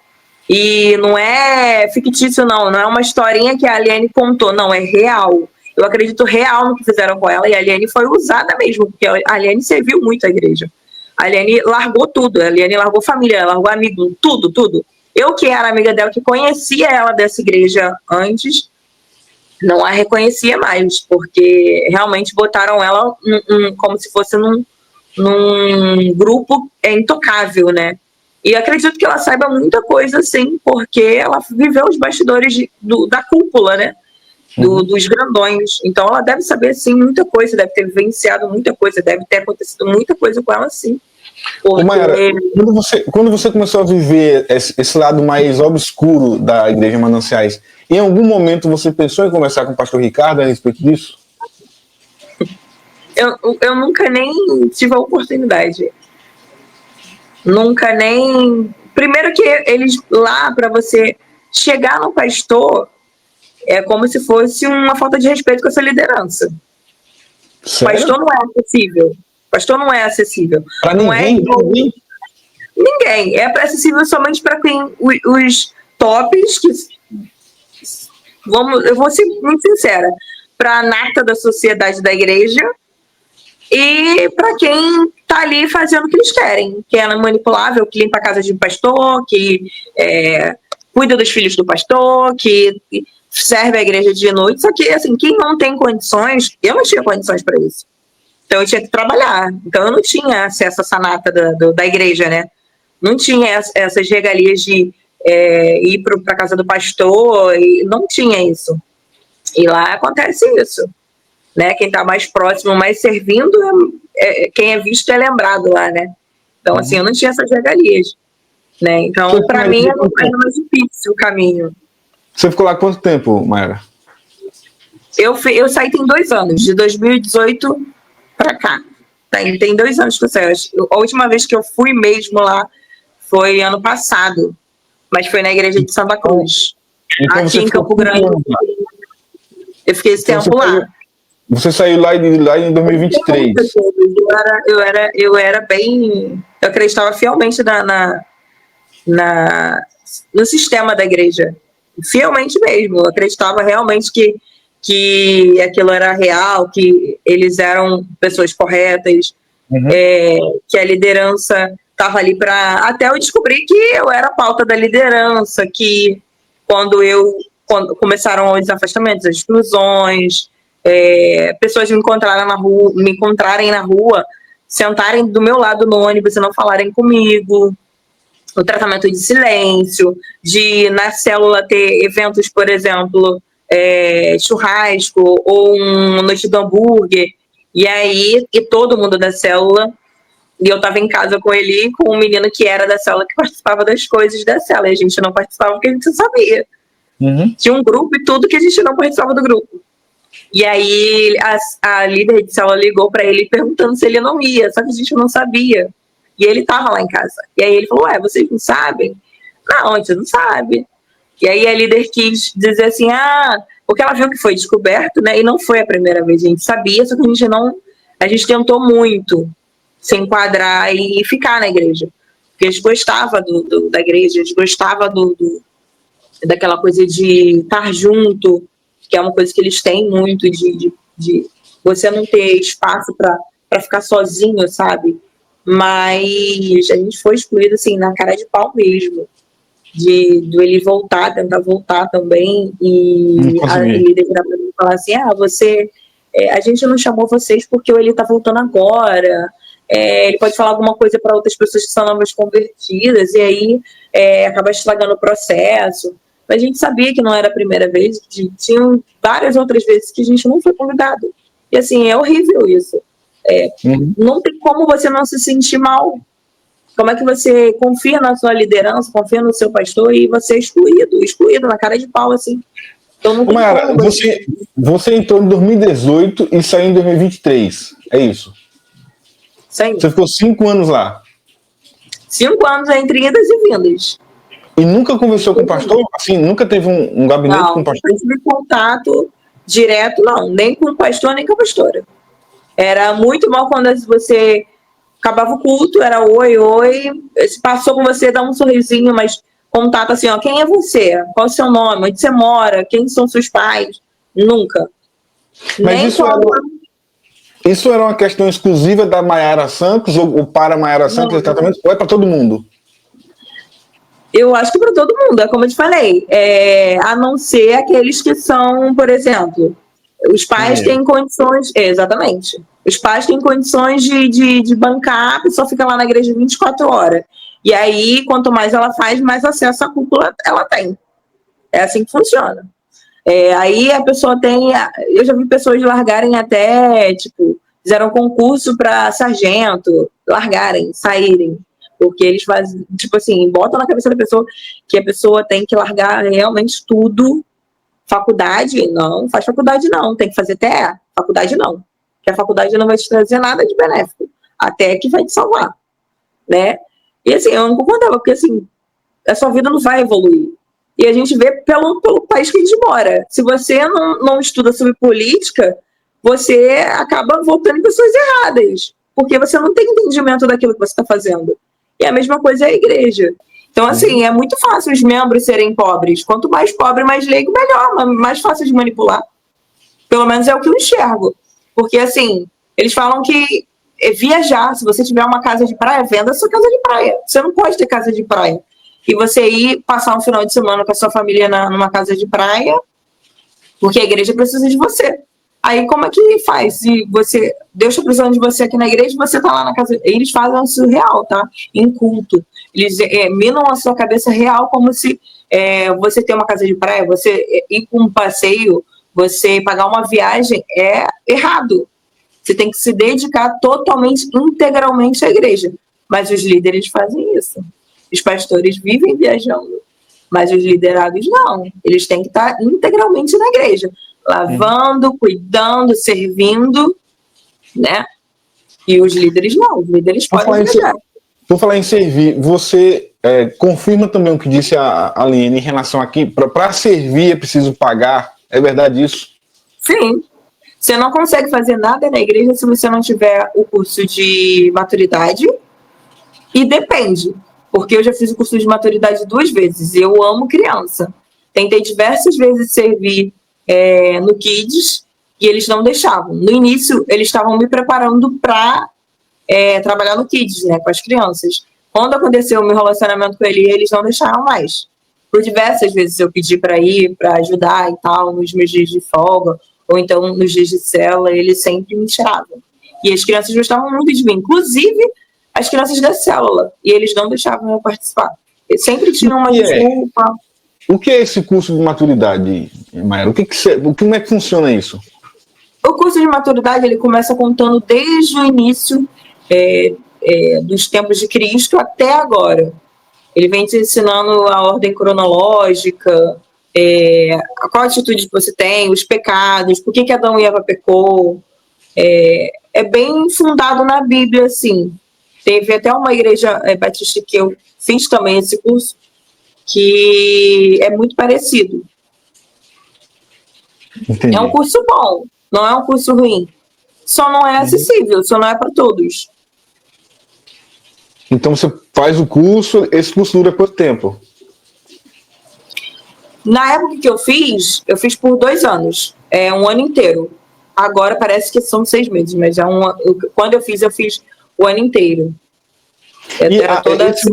E não é fictício, não é uma historinha que a Aliene contou, não, é real. Eu acredito real no que fizeram com ela, e a Aliene foi usada mesmo, porque a Aliene serviu muito à igreja. A Aliene largou tudo, a Aliene largou família, largou amigo, tudo. Eu que era amiga dela, que conhecia ela dessa igreja antes, não a reconhecia mais, porque realmente botaram ela como se fosse num grupo intocável, né? E acredito que ela saiba muita coisa, sim, porque ela viveu os bastidores da cúpula, né? Dos grandões. Então ela deve saber, sim, muita coisa, deve ter vivenciado muita coisa, deve ter acontecido muita coisa com ela, sim. Porque... Mayara, quando você começou a viver esse lado mais obscuro da Igreja Mananciais, em algum momento você pensou em conversar com o pastor Ricardo a respeito disso? Eu nunca nem tive a oportunidade. Nunca nem... Primeiro que eles lá, para você chegar no pastor, é como se fosse uma falta de respeito com essa liderança. Sério? Pastor não é acessível. Pastor não é acessível. Para ninguém? Ninguém. É acessível somente para quem os tops, que eu vou ser muito sincera, para a nata da sociedade da igreja e para quem está ali fazendo o que eles querem, que é manipulável, que limpa a casa de um pastor, que cuida dos filhos do pastor, que serve a igreja de noite. Só que, assim, quem não tem condições, eu não tinha condições para isso. Então eu tinha que trabalhar. Então eu não tinha acesso a essa nata da igreja, né? Não tinha essas regalias de ir para a casa do pastor, e não tinha isso. E lá acontece isso, né? Quem está mais próximo, mais servindo, quem é visto é lembrado lá, né? Então, assim, eu não tinha essas regalias, né? Então, para mim, era mais difícil o caminho. Você ficou lá quanto tempo, Mayara? Eu saí tem 2 anos, de 2018 para cá. Tem 2 anos que eu saí. A última vez que eu fui mesmo lá foi ano passado, mas foi na igreja de Santa Cruz, então aqui em Campo Grande. Eu fiquei esse tempo lá. Você saiu lá em 2023. Eu era bem... Eu acreditava fielmente no sistema da igreja. Fielmente mesmo. Eu acreditava realmente que aquilo era real, que eles eram pessoas corretas, que a liderança estava ali para... Até eu descobri que eu era a pauta da liderança, que quando começaram os afastamentos, as exclusões, pessoas me encontrarem na rua, sentarem do meu lado no ônibus e não falarem comigo, o tratamento de silêncio, de na célula ter eventos, por exemplo, churrasco ou noite do hambúrguer, e todo mundo da célula, e eu estava em casa com ele, com um menino que era da célula, que participava das coisas da célula, e a gente não participava porque a gente não sabia. Tinha um grupo e tudo que a gente não participava do grupo. E aí a líder de célula ligou para ele perguntando se ele não ia, só que a gente não sabia. E ele estava lá em casa. E aí ele falou, vocês não sabem? Não, a gente não sabe. E aí a líder quis dizer assim, porque ela viu que foi descoberto, né? E não foi a primeira vez, a gente sabia, só que a gente tentou muito se enquadrar e ficar na igreja. Porque a gente gostava da igreja, a gente gostava daquela coisa de estar junto, que é uma coisa que eles têm muito, de você não ter espaço para ficar sozinho, sabe? Mas a gente foi excluído, assim, na cara de pau mesmo, do ele tentar voltar também, e a líder virar pra mim e falar assim, a gente não chamou vocês porque ele tá voltando agora, ele pode falar alguma coisa para outras pessoas que são novas convertidas, e aí acaba estragando o processo. Mas a gente sabia que não era a primeira vez, que tinham várias outras vezes que a gente não foi convidado. E assim, é horrível isso. Não tem como você não se sentir mal. Como é que você confia na sua liderança, confia no seu pastor e você é excluído na cara de pau, assim. Então não tem Mayara, como você entrou em 2018 e saiu em 2023, é isso? Sim. Você ficou 5 anos lá? 5 anos entre idas e vindas. E nunca conversou com o pastor? Assim, nunca teve um gabinete com o pastor? Não, tive contato direto, não. Nem com o pastor, nem com a pastora. Era muito mal quando você Acabava o culto, era oi, se passou com você, dá um sorrisinho, mas contato assim, ó, quem é você? Qual é o seu nome? Onde você mora? Quem são seus pais? Nunca. Mas Nem isso era uma questão exclusiva da Maiara Santos ou para a Maiara Santos, esse tratamento, ou é para todo mundo? Eu acho que para todo mundo, é como eu te falei, a não ser aqueles que são, por exemplo, os pais têm condições, exatamente, os pais têm condições de bancar, a pessoa fica lá na igreja 24 horas, e aí quanto mais ela faz, mais acesso à cúpula ela tem, é assim que funciona. Aí a pessoa tem, eu já vi pessoas largarem até, tipo, fizeram concurso para sargento, largarem, saírem, porque eles fazem, tipo assim, botam na cabeça da pessoa que a pessoa tem que largar realmente tudo. Faculdade, não, faz faculdade não, tem que fazer TE, faculdade não, porque a faculdade não vai te trazer nada de benéfico, até que vai te salvar, né? E assim, eu não concordava, porque assim, a sua vida não vai evoluir. E a gente vê pelo país que a gente mora. Se você não estuda sobre política, você acaba votando em pessoas erradas, porque você não tem entendimento daquilo que você está fazendo. E a mesma coisa é a igreja. Então, assim, é muito fácil os membros serem pobres. Quanto mais pobre, mais leigo, melhor, mais fácil de manipular. Pelo menos é o que eu enxergo. Porque, assim, eles falam que viajar, se você tiver uma casa de praia, venda a sua casa de praia. Você não pode ter casa de praia. E você ir passar um final de semana com a sua família numa casa de praia, porque a igreja precisa de você. Aí como é que faz? Se Deus está precisando de você aqui na igreja, você está lá na casa. Eles fazem isso real, tá? Em culto. Eles minam a sua cabeça real, como se você ter uma casa de praia, você ir com um passeio, você pagar uma viagem, é errado. Você tem que se dedicar totalmente, integralmente à igreja. Mas os líderes fazem isso. Os pastores vivem viajando, mas os liderados não. Eles têm que estar integralmente na igreja, lavando, cuidando, servindo, né? E os líderes não. Os líderes podem viajar. Por falar em servir, você confirma também o que disse a Aliene em relação aqui, para servir é preciso pagar, é verdade isso? Sim. Você não consegue fazer nada na igreja se você não tiver o curso de maturidade, e depende. Porque eu já fiz o curso de maturidade 2 vezes. Eu amo criança. Tentei diversas vezes servir no Kids e eles não deixavam. No início, eles estavam me preparando para trabalhar no Kids, né, com as crianças. Quando aconteceu o meu relacionamento com ele, eles não deixaram mais. Por diversas vezes eu pedi para ir, para ajudar e tal, nos meus dias de folga, ou então nos dias de cela, eles sempre me tiravam. E as crianças gostavam muito de mim. Inclusive as crianças da célula, e eles não deixavam eu participar. Eles sempre tinham uma desculpa. O que é esse curso de maturidade, Mayara? Como é que funciona isso? O curso de maturidade, ele começa contando desde o início dos tempos de Cristo até agora. Ele vem te ensinando a ordem cronológica, qual atitude você tem, os pecados, por que Adão e Eva pecou. É bem fundado na Bíblia, assim. Teve até uma igreja batista que eu fiz também esse curso, que é muito parecido. Entendi. É um curso bom, não é um curso ruim. Só não é acessível, só não é para todos. Então você faz o curso, esse curso dura quanto tempo? Na época que eu fiz por 2 anos, um ano inteiro. Agora parece que são 6 meses, mas quando eu fiz o ano inteiro. Esse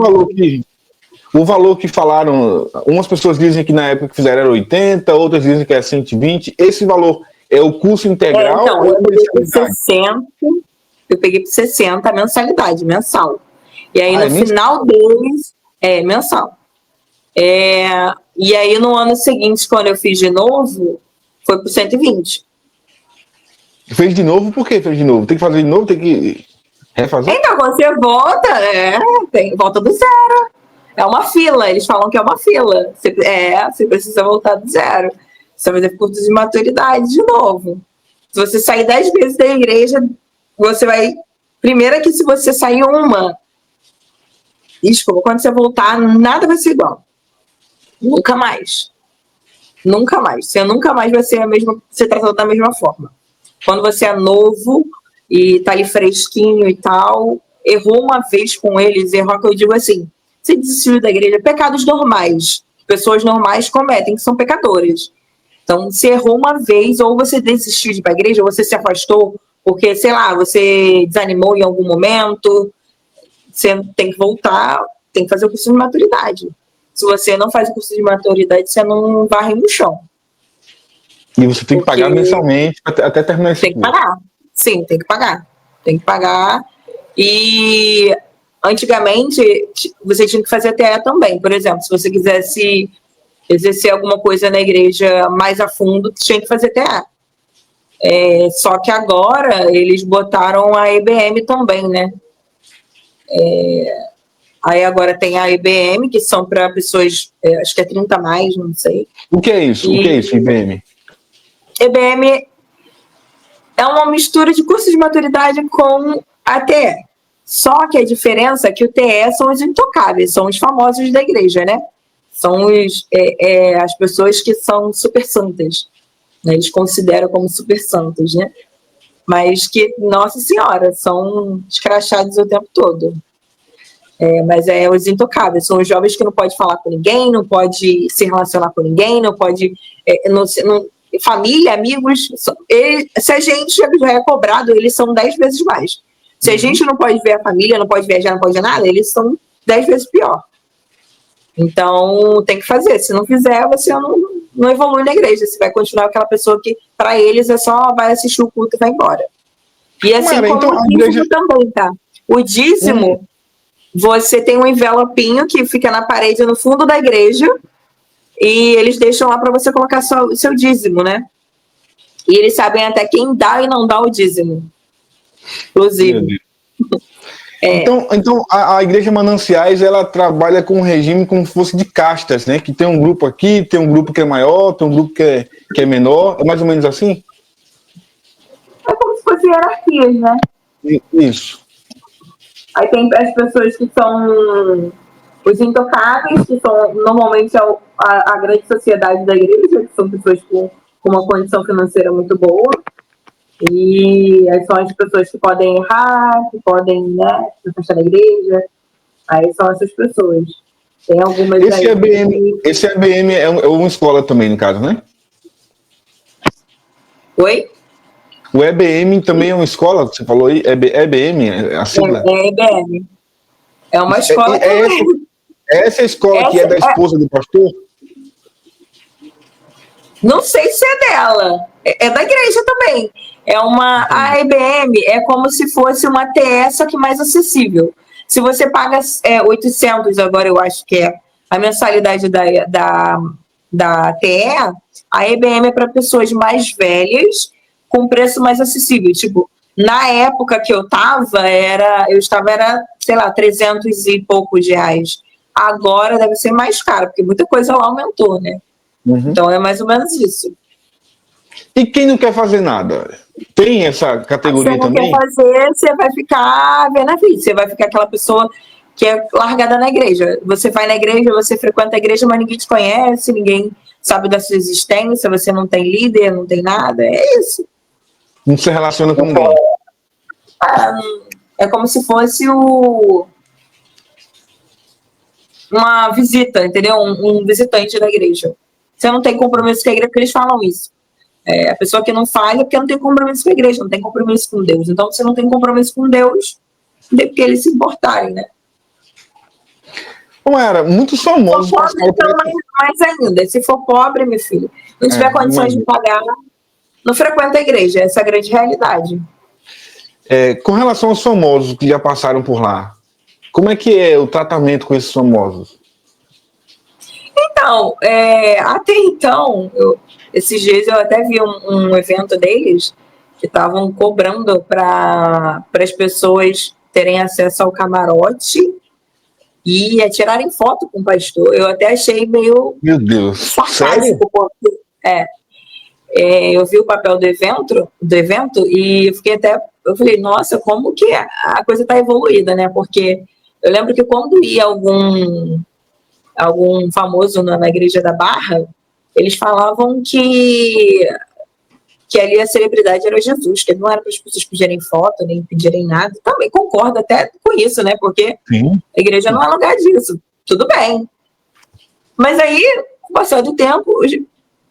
o valor que falaram, umas pessoas dizem que na época que fizeram era 80, outras dizem que é 120. Esse valor é o curso integral? Então, eu peguei por 60 a mensalidade, mensal. E aí no final deles, mensal. E aí no ano seguinte, quando eu fiz de novo, foi por 120. Fez de novo? Por que fez de novo? Tem que fazer de novo? Tem que refazer? Então, quando você volta, volta do zero. É uma fila, eles falam que é uma fila. Você precisa voltar do zero. Você vai fazer curso de maturidade de novo. Se você sair 10 vezes da igreja, você vai... Primeiro é que se você sair uma... Desculpa, quando você voltar, nada vai ser igual. Nunca mais. Nunca mais. Você nunca mais vai ser tratado da mesma forma. Quando você é novo e tá ali fresquinho e tal, errou uma vez com eles, errou que eu digo assim, você desistiu da igreja, pecados normais, pessoas normais cometem, que são pecadores. Então, se errou uma vez, ou você desistiu de ir para a igreja, ou você se afastou, porque, sei lá, você desanimou em algum momento, você tem que voltar, tem que fazer o curso de maturidade. Se você não faz o curso de maturidade, você não varre no chão. E você tem que pagar mensalmente até terminar esse curso. Tem que pagar. Sim, tem que pagar. Tem que pagar. E antigamente você tinha que fazer TE também. Por exemplo, se você quisesse exercer alguma coisa na igreja mais a fundo, tinha que fazer TE. Só que agora eles botaram a EBM também, né? Aí agora tem a EBM, que são para pessoas, acho que é 30 mais, não sei. O que é isso? O que é isso, EBM? EBM é uma mistura de curso de maturidade com a TE. Só que a diferença é que o TE são os intocáveis, são os famosos da igreja, né? São as pessoas que são super santas. Né? Eles consideram como super santos, né? Mas que, nossa senhora, são escrachados o tempo todo. Mas os intocáveis, são os jovens que não podem falar com ninguém, não pode se relacionar com ninguém, não pode... família, amigos... se a gente já é cobrado, eles são 10 vezes mais. Se a gente não pode ver a família, não pode viajar, não pode ver nada, eles são 10 vezes pior. Então, tem que fazer. Se não fizer, você não evolui na igreja. Você vai continuar aquela pessoa que, para eles, só vai assistir o culto e vai embora. E assim como então, o dízimo também, tá? O dízimo, você tem um envelopinho que fica na parede no fundo da igreja e eles deixam lá para você colocar o seu dízimo, né? E eles sabem até quem dá e não dá o dízimo. Inclusive. Então a Igreja Mananciais, ela trabalha com um regime como se fosse de castas, né? Que tem um grupo aqui, tem um grupo que é maior, tem um grupo que é menor. É mais ou menos assim? É como se fosse hierarquias, né? Isso. Aí tem as pessoas que são os intocáveis, que são normalmente a grande sociedade da igreja, que são pessoas com uma condição financeira muito boa. E aí são as pessoas que podem errar, que podem, né, se afastar da igreja. Aí são essas pessoas. Tem algumas esse EBM é uma escola também, no caso, né? Oi? O EBM também é uma escola, você falou aí? EBM, a sigla? É EBM. É uma escola também. Essa escola que é da esposa do pastor? Não sei se é dela. É da igreja também. A EBM é como se fosse uma TE, só que mais acessível. Se você paga 800, agora eu acho que é a mensalidade da TE, a EBM é para pessoas mais velhas, com preço mais acessível. Tipo, na época que eu estava, era, sei lá, 300 e poucos reais. Agora deve ser mais caro, porque muita coisa lá aumentou, né? Então é mais ou menos isso. E quem não quer fazer nada? Tem essa categoria também? Se você não quer fazer, você vai ficar vendo a vida. Você vai ficar aquela pessoa que é largada na igreja. Você vai na igreja, você frequenta a igreja, mas ninguém te conhece, ninguém sabe da sua existência, você não tem líder, não tem nada. É isso. Não se relaciona com ninguém. É como se fosse uma visita, entendeu? Um visitante da igreja. Você não tem compromisso com a igreja, porque eles falam isso. A pessoa que não faz é porque não tem compromisso com a igreja, não tem compromisso com Deus. Então, se não tem compromisso com Deus, não tem porque eles se importarem, né? Não era, muitos famosos... Se for pobre, então mais ainda. Se for pobre, meu filho, não tiver condições de pagar, não frequenta a igreja. Essa é a grande realidade. Com relação aos famosos que já passaram por lá, como é que é o tratamento com esses famosos? Então, até então, esses dias eu até vi um evento deles que estavam cobrando para as pessoas terem acesso ao camarote e tirarem foto com o pastor. Eu até achei meio... Meu Deus, sarcástico, porque eu vi o papel do evento e eu falei, nossa, como que a coisa está evoluída, né? Porque eu lembro que quando ia algum famoso na igreja da Barra, eles falavam que que ali a celebridade era Jesus, que não era para as pessoas pedirem foto, nem pedirem nada. Também concordo até com isso, né? Porque a igreja não é lugar disso. Tudo bem. Mas aí, com o passar do tempo,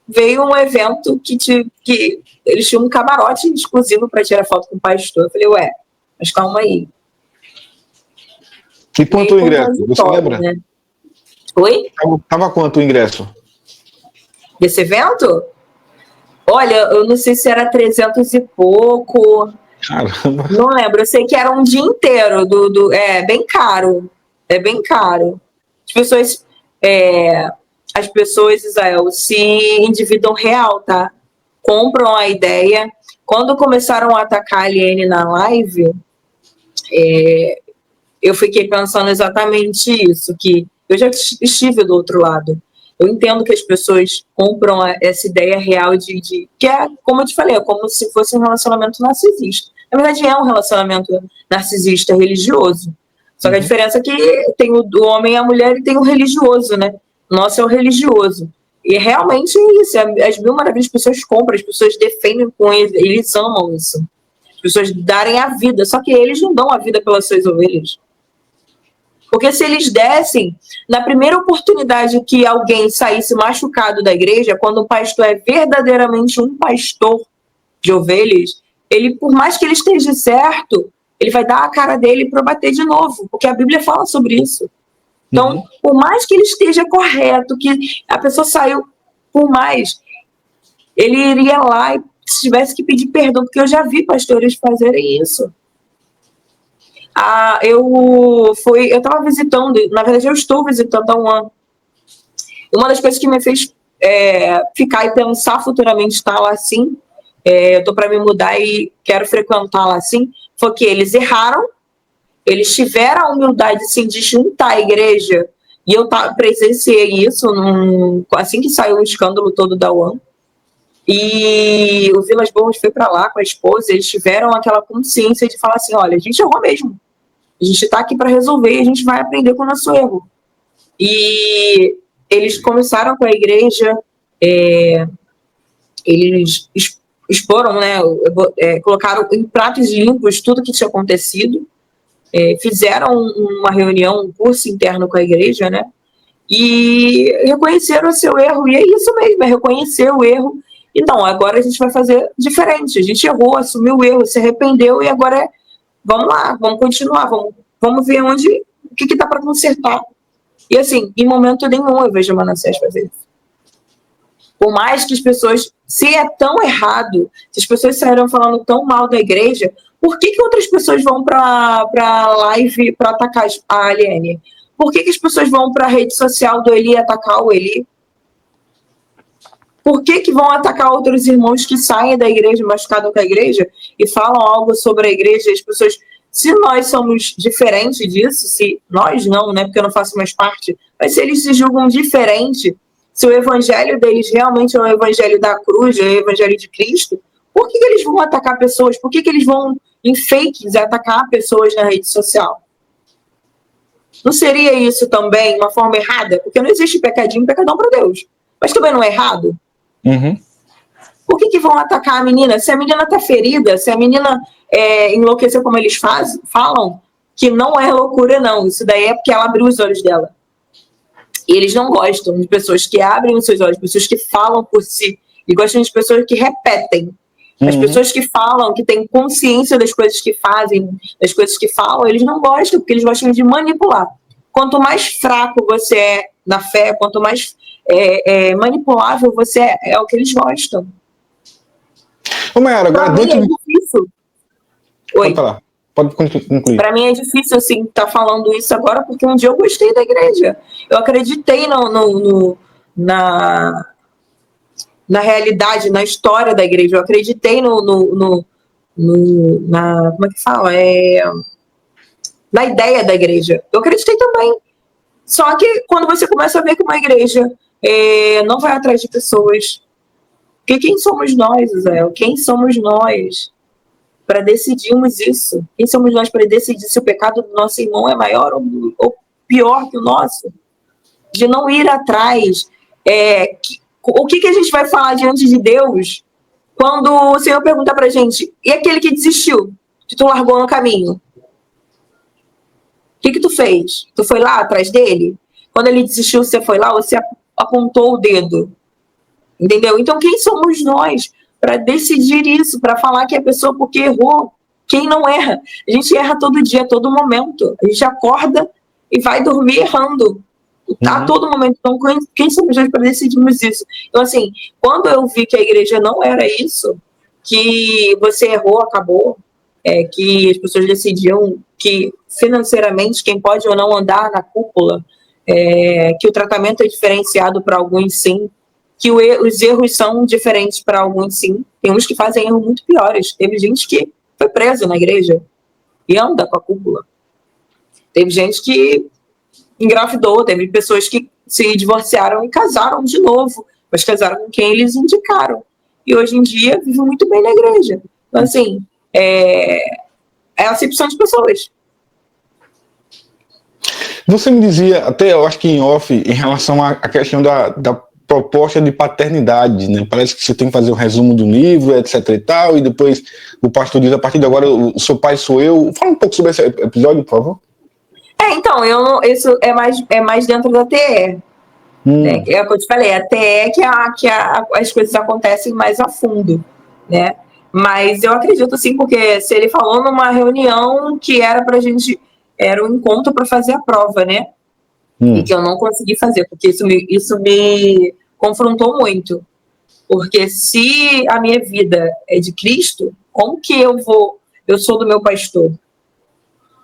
veio um evento que eles tinham um camarote exclusivo para tirar foto com o pastor. Eu falei, ué, mas calma aí. E quanto o ingresso? Você lembra? Né? Oi? Tava quanto o ingresso? Desse evento? Olha, eu não sei se era 300 e pouco. Caramba. Não lembro, eu sei que era um dia inteiro. É bem caro. É bem caro. As pessoas, Israel, se endividam real, tá? Compram a ideia. Quando começaram a atacar a Aliene na live, eu fiquei pensando exatamente isso, que eu já estive do outro lado. Eu entendo que as pessoas compram essa ideia real que é, como eu te falei, é como se fosse um relacionamento narcisista. Na verdade, é um relacionamento narcisista religioso. Só que a diferença é que tem o homem e a mulher e tem o religioso, né? O nosso é o religioso. E realmente é isso. As mil maravilhas, as pessoas compram, as pessoas defendem com eles amam isso. As pessoas darem a vida. Só que eles não dão a vida pelas suas ovelhas. Porque se eles dessem, na primeira oportunidade que alguém saísse machucado da igreja, quando o pastor é verdadeiramente um pastor de ovelhas, ele, por mais que ele esteja certo, ele vai dar a cara dele para bater de novo, porque a Bíblia fala sobre isso. Então, por mais que ele esteja correto, que a pessoa saiu, por mais, ele iria lá e se tivesse que pedir perdão, porque eu já vi pastores fazerem isso. Eu estava visitando, na verdade eu estou visitando há um ano. Uma das coisas que me fez ficar e pensar futuramente estar lá assim, eu estou para me mudar e quero frequentar lá assim, foi que eles erraram, eles tiveram a humildade assim, de juntar a igreja, e eu presenciei isso assim que saiu o escândalo todo da UAM. E o Vilas Boas foi para lá com a esposa, eles tiveram aquela consciência de falar assim, olha, a gente errou mesmo. A gente está aqui para resolver e a gente vai aprender com o nosso erro. E eles começaram com a igreja, eles exporam, né, colocaram em pratos limpos tudo que tinha acontecido, fizeram uma reunião, um curso interno com a igreja, né, e reconheceram o seu erro. E é isso mesmo, é reconhecer o erro. Então, agora a gente vai fazer diferente. A gente errou, assumiu o erro, se arrependeu e agora vamos lá, vamos continuar, vamos ver o que dá para consertar. E assim, em momento nenhum eu vejo Manassés fazer isso. Por mais que as pessoas, se é tão errado, se as pessoas saíram falando tão mal da igreja, por que outras pessoas vão para live para atacar a Aliene? Por que as pessoas vão para a rede social do Eli atacar o Eli? Por que vão atacar outros irmãos que saem da igreja, machucados com a igreja, e falam algo sobre a igreja? As pessoas, se nós somos diferentes disso, se nós não, né, porque eu não faço mais parte, mas se eles se julgam diferente, se o evangelho deles realmente é o evangelho da cruz, é o evangelho de Cristo, por que eles vão atacar pessoas? Por que eles vão, em fakes, atacar pessoas na rede social? Não seria isso também uma forma errada? Porque não existe pecadinho e pecadão para Deus. Mas também não é errado? Por que vão atacar a menina? Se a menina está ferida, se a menina enlouqueceu como eles falam, que não é loucura não, isso daí é porque ela abriu os olhos dela. E eles não gostam de pessoas que abrem os seus olhos, pessoas que falam por si, e gostam de pessoas que repetem. As pessoas que falam, que têm consciência das coisas que fazem, das coisas que falam, eles não gostam, porque eles gostam de manipular. Quanto mais fraco você é na fé, quanto mais manipulável você é o que eles gostam. Ô, Mayara, agora dentro... é difícil. Oi. Pode falar. Pode concluir. Para mim é difícil assim estar falando isso agora, porque um dia eu gostei da igreja. Eu acreditei na realidade, na história da igreja. Eu acreditei como é que fala? Na ideia da igreja. Eu acreditei também. Só que quando você começa a ver que uma igreja não vai atrás de pessoas, porque quem somos nós, Israel? Quem somos nós para decidirmos isso? Quem somos nós para decidir se o pecado do nosso irmão é maior ou pior que o nosso? De não ir atrás. O que a gente vai falar diante de Deus Quando o Senhor pergunta pra gente, e aquele que desistiu, que tu largou no caminho? O que tu fez? Tu foi lá atrás dele? Quando ele desistiu, você foi lá, você apontou o dedo. Entendeu? Então, quem somos nós para decidir isso, para falar que a pessoa porque errou? Quem não erra? A gente erra todo dia, todo momento. A gente acorda e vai dormir errando. A todo momento. Então, quem somos nós para decidirmos isso? Então, assim, quando eu vi que a igreja não era isso, que você errou, acabou, que as pessoas decidiam que financeiramente quem pode ou não andar na cúpula, que o tratamento é diferenciado para alguns, sim, que os erros são diferentes para alguns, sim. Tem uns que fazem erros muito piores. Teve gente que foi presa na igreja e anda com a cúpula. Teve gente que engravidou, teve pessoas que se divorciaram e casaram de novo, mas casaram com quem eles indicaram. E hoje em dia vivem muito bem na igreja. Então, assim, é a acepção de pessoas. Você me dizia, até eu acho que em off, em relação à questão da proposta de paternidade, né? Parece que você tem que fazer um resumo do livro, etc e tal, e depois o pastor diz, a partir de agora, o seu pai sou eu. Fala um pouco sobre esse episódio, por favor. Então, isso é mais dentro da TE. Né? É o que eu te falei, a TE é que as coisas acontecem mais a fundo, né? Mas eu acredito sim, porque se ele falou numa reunião que era pra gente, era um encontro para fazer a prova, né? E que eu não consegui fazer, porque isso me confrontou muito. Porque se a minha vida é de Cristo, como que eu sou do meu pastor?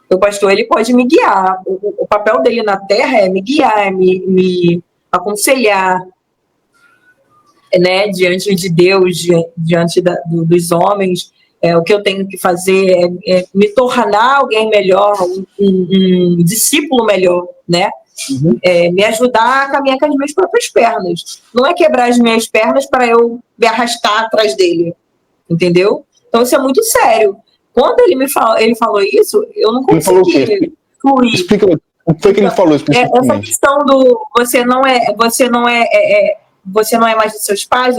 O pastor, ele pode me guiar. O papel dele na terra é me guiar, me aconselhar, né, diante de Deus, diante dos homens. O que eu tenho que fazer é me tornar alguém melhor, um discípulo melhor, né? Me ajudar a caminhar com as minhas próprias pernas. Não é quebrar as minhas pernas para eu me arrastar atrás dele, entendeu? Então isso é muito sério. Quando ele falou isso, eu não consegui fluir. Explica o que foi que ele falou especificamente. Essa questão do você não é mais dos seus pais,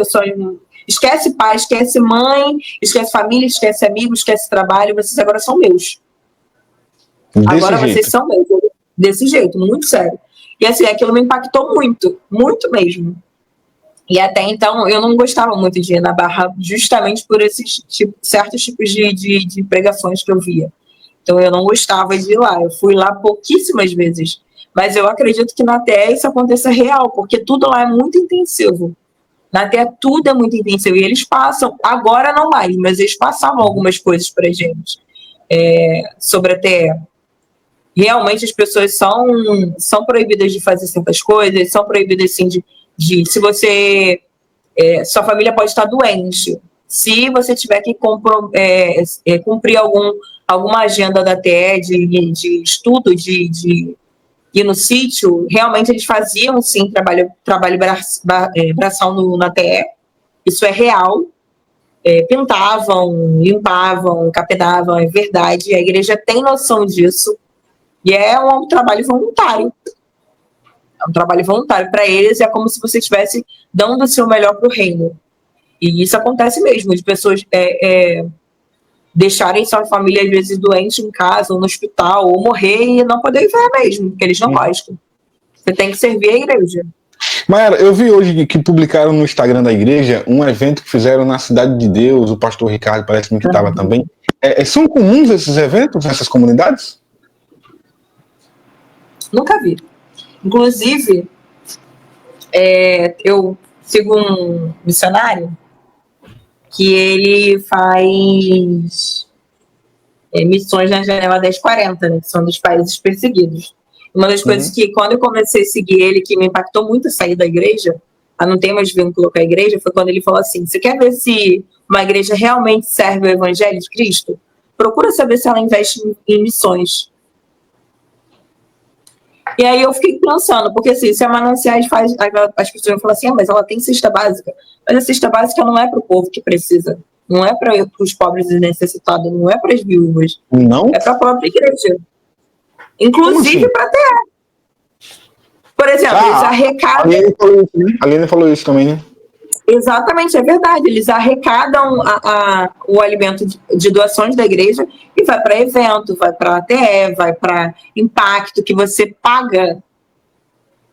esquece pai, esquece mãe, esquece família, esquece amigos, esquece trabalho, vocês agora são meus. Vocês são meus. Desse jeito, muito sério. E assim, aquilo me impactou muito, muito mesmo. E até então, eu não gostava muito de ir na Barra, justamente por esses certos tipos de pregações que eu via. Então, eu não gostava de ir lá. Eu fui lá pouquíssimas vezes. Mas eu acredito que na TE isso aconteça real, porque tudo lá é muito intensivo. Na TE tudo é muito intensivo. E eles passam, agora não mais, mas eles passavam algumas coisas pra gente sobre a TE. Realmente as pessoas são proibidas de fazer certas coisas, são proibidas, assim, de se você... sua família pode estar doente. Se você tiver que cumprir alguma agenda da TE de estudo, de ir no sítio, realmente eles faziam, sim, trabalho braçal na TE. Isso é real. Pintavam, limpavam, capenavam, é verdade. A igreja tem noção disso. E é um trabalho voluntário. É um trabalho voluntário para eles, é como se você estivesse dando o seu melhor para o reino. E isso acontece mesmo, de pessoas deixarem sua família, às vezes, doente em casa, ou no hospital, ou morrer e não poder ver mesmo, porque eles não gostam. Você tem que servir a igreja. Mayara, eu vi hoje que publicaram no Instagram da igreja um evento que fizeram na Cidade de Deus, o pastor Ricardo parece que estava também. São comuns esses eventos nessas comunidades? Nunca vi. Inclusive, eu sigo um missionário que ele faz missões na Janela 1040, né, que são dos países perseguidos. Uma das coisas que, quando eu comecei a seguir ele, que me impactou muito sair da igreja, a não ter mais vínculo com a igreja, foi quando ele falou assim, você quer ver se uma igreja realmente serve o evangelho de Cristo? Procura saber se ela investe em missões. E aí eu fiquei pensando, porque assim, se a Mananciais faz, as pessoas vão falar assim, mas ela tem cesta básica. Mas a cesta básica não é para o povo que precisa. Não é para os pobres e necessitados, não é para as viúvas. Não? É para a própria igreja. Inclusive para a TE. Por exemplo, eles arrecadam... A Lene falou isso também, né? Exatamente, é verdade. Eles arrecadam o alimento de doações da igreja e vai para evento, vai para ATE, vai para impacto, que você paga.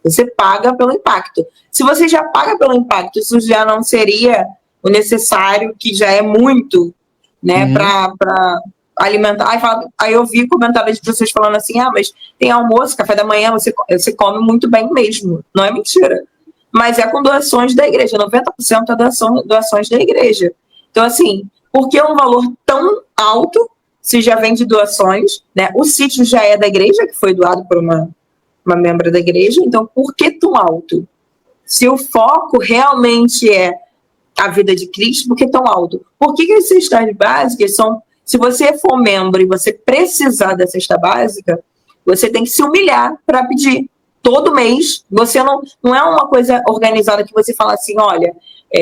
Você paga pelo impacto. Se você já paga pelo impacto, isso já não seria o necessário, que já é muito, né, para alimentar. Aí eu vi comentários de pessoas falando assim, mas tem almoço, café da manhã, você come muito bem mesmo. Não é mentira. Mas é com doações da igreja, 90% é doações da igreja. Então, assim, por que um valor tão alto se já vem de doações, né? O sítio já é da igreja, que foi doado por uma membro da igreja, então por que tão alto? Se o foco realmente é a vida de Cristo, por que tão alto? Por que as cestas básicas são... Se você for membro e você precisar da cesta básica, você tem que se humilhar para pedir. Todo mês, você não é uma coisa organizada que você fala assim, olha,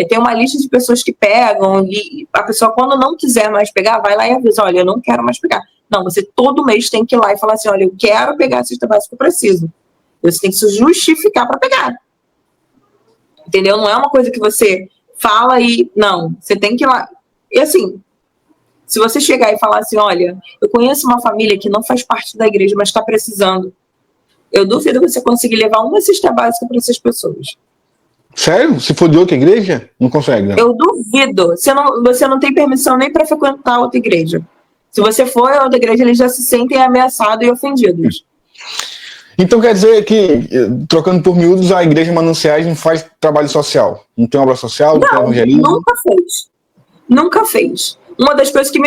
tem uma lista de pessoas que pegam e a pessoa, quando não quiser mais pegar, vai lá e avisa, olha, eu não quero mais pegar. Não, você todo mês tem que ir lá e falar assim, olha, eu quero pegar a cesta básica que eu preciso. Você tem que se justificar para pegar. Entendeu? Não é uma coisa que você fala e... Não, você tem que ir lá. E assim, se você chegar e falar assim, olha, eu conheço uma família que não faz parte da igreja, mas está precisando, eu duvido você conseguir levar uma cesta básica para essas pessoas. Sério? Se for de outra igreja, não consegue, não? Eu duvido. Você não tem permissão nem para frequentar outra igreja. Se você for a outra igreja, eles já se sentem ameaçados e ofendidos. Então quer dizer que, trocando por miúdos, a igreja Mananciais não faz trabalho social? Não tem obra social? Não tem evangelismo? Nunca fez. Nunca fez. Uma das coisas que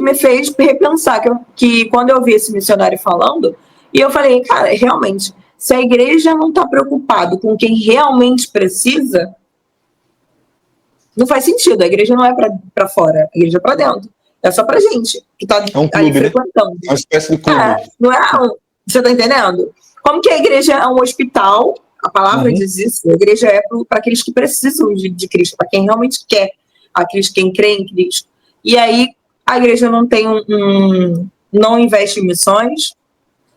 me fez repensar, que quando eu vi esse missionário falando, e eu falei, cara, realmente, se a igreja não está preocupada com quem realmente precisa, não faz sentido. A igreja não é para fora, a igreja é para dentro. É só para gente que está um clube, ali frequentando. Né? Uma espécie de clube. Não é você está entendendo? Como que a igreja é um hospital, a palavra diz isso, a igreja é para aqueles que precisam de Cristo, para quem realmente quer a Cristo, quem crê em Cristo. E aí a igreja não tem não investe em missões,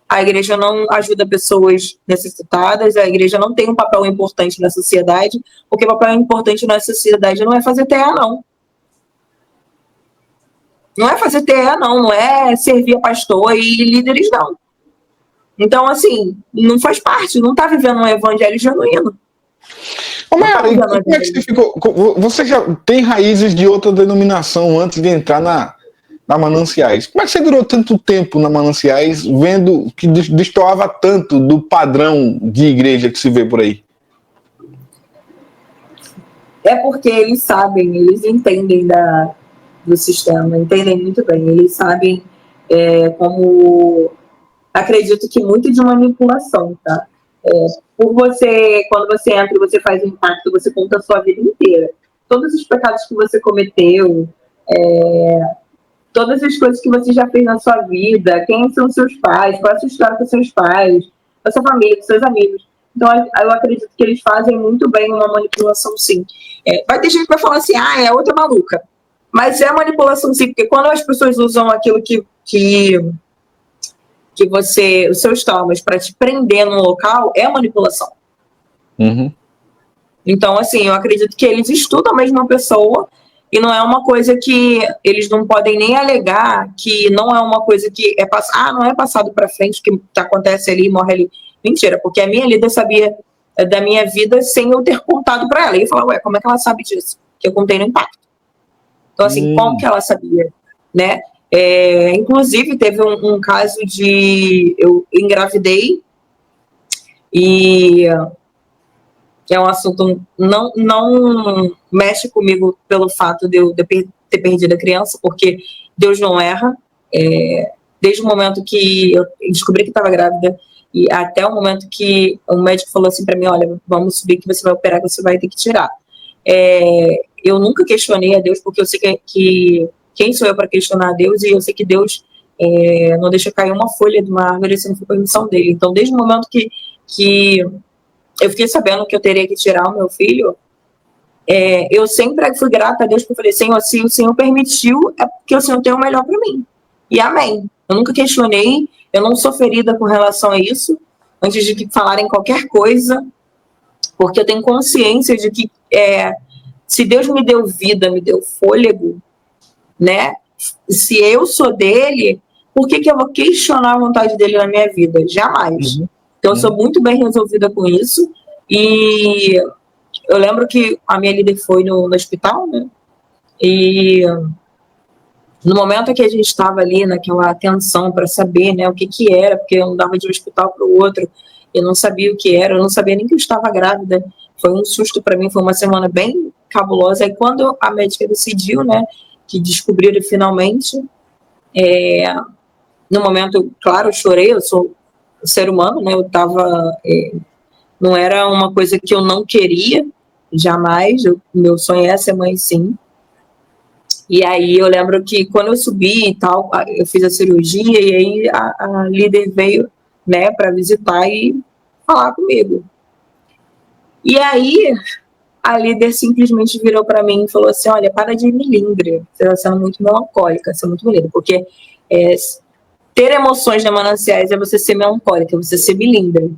a igreja não ajuda pessoas necessitadas, a igreja não tem um papel importante na sociedade, porque o papel importante na sociedade não é fazer TEA, não. Não é fazer TEA, não é servir a pastor e líderes, não. Então, assim, não faz parte, não está vivendo um evangelho genuíno. Como é que você ficou? Você já tem raízes de outra denominação antes de entrar na Mananciais. Como é que você durou tanto tempo na Mananciais, vendo que destoava tanto do padrão de igreja que se vê por aí? É porque eles sabem, eles entendem do sistema, entendem muito bem. Eles sabem como... Acredito que muito de manipulação, tá? Quando você entra e você faz impacto, você conta a sua vida inteira. Todos os pecados que você cometeu, todas as coisas que você já fez na sua vida, quem são seus pais, qual é a sua história com seus pais, com a sua família, com seus amigos. Então, eu acredito que eles fazem muito bem uma manipulação, sim. Vai ter gente que vai falar assim, é outra maluca. Mas é manipulação, sim, porque quando as pessoas usam aquilo que os seus traumas para te prender num local, é manipulação. Então, assim, eu acredito que eles estudam a mesma pessoa e não é uma coisa que eles não podem nem alegar, que não é uma coisa que não é passado para frente, que acontece ali, morre ali. Mentira, porque a minha líder sabia da minha vida sem eu ter contado para ela. E eu falava, como é que ela sabe disso? Que eu contei no impacto. Então, assim, como que ela sabia, né? Inclusive, teve um caso de... Eu engravidei e é um assunto não mexe comigo pelo fato de eu ter perdido a criança, porque Deus não erra. Desde o momento que eu descobri que estava grávida e até o momento que o médico falou assim para mim, olha, vamos subir que você vai operar, que você vai ter que tirar. Eu nunca questionei a Deus, porque eu sei que quem sou eu para questionar a Deus, e eu sei que Deus não deixa cair uma folha de uma árvore se não for permissão dele. Então, desde o momento que eu fiquei sabendo que eu teria que tirar o meu filho, eu sempre fui grata a Deus, porque eu falei, Senhor, se o Senhor permitiu, é porque o Senhor tem o melhor para mim. E amém. Eu nunca questionei, eu não sou ferida com relação a isso, antes de que falarem qualquer coisa, porque eu tenho consciência de que Se Deus me deu vida, me deu fôlego, né? Se eu sou dele, por que eu vou questionar a vontade dele na minha vida? Jamais. Então, eu sou muito bem resolvida com isso. E eu lembro que a minha líder foi no hospital, né? E no momento que a gente estava ali naquela tensão para saber, né, o que era, porque eu andava de um hospital para o outro, eu não sabia o que era, eu não sabia nem que eu estava grávida. Foi um susto para mim, foi uma semana bem cabulosa. E quando a médica decidiu, né, que descobriram finalmente, no momento, claro, eu chorei, eu sou um ser humano, né, eu estava... não era uma coisa que eu não queria, jamais, meu sonho é ser mãe, sim. E aí eu lembro que quando eu subi e tal, eu fiz a cirurgia e aí a líder veio, né, para visitar e falar comigo. E aí a líder simplesmente virou para mim e falou assim: olha, para de milindre, você está sendo muito melancólica, você é muito milindre, porque ter emoções na mananciais é você ser melancólica, é você ser milindre.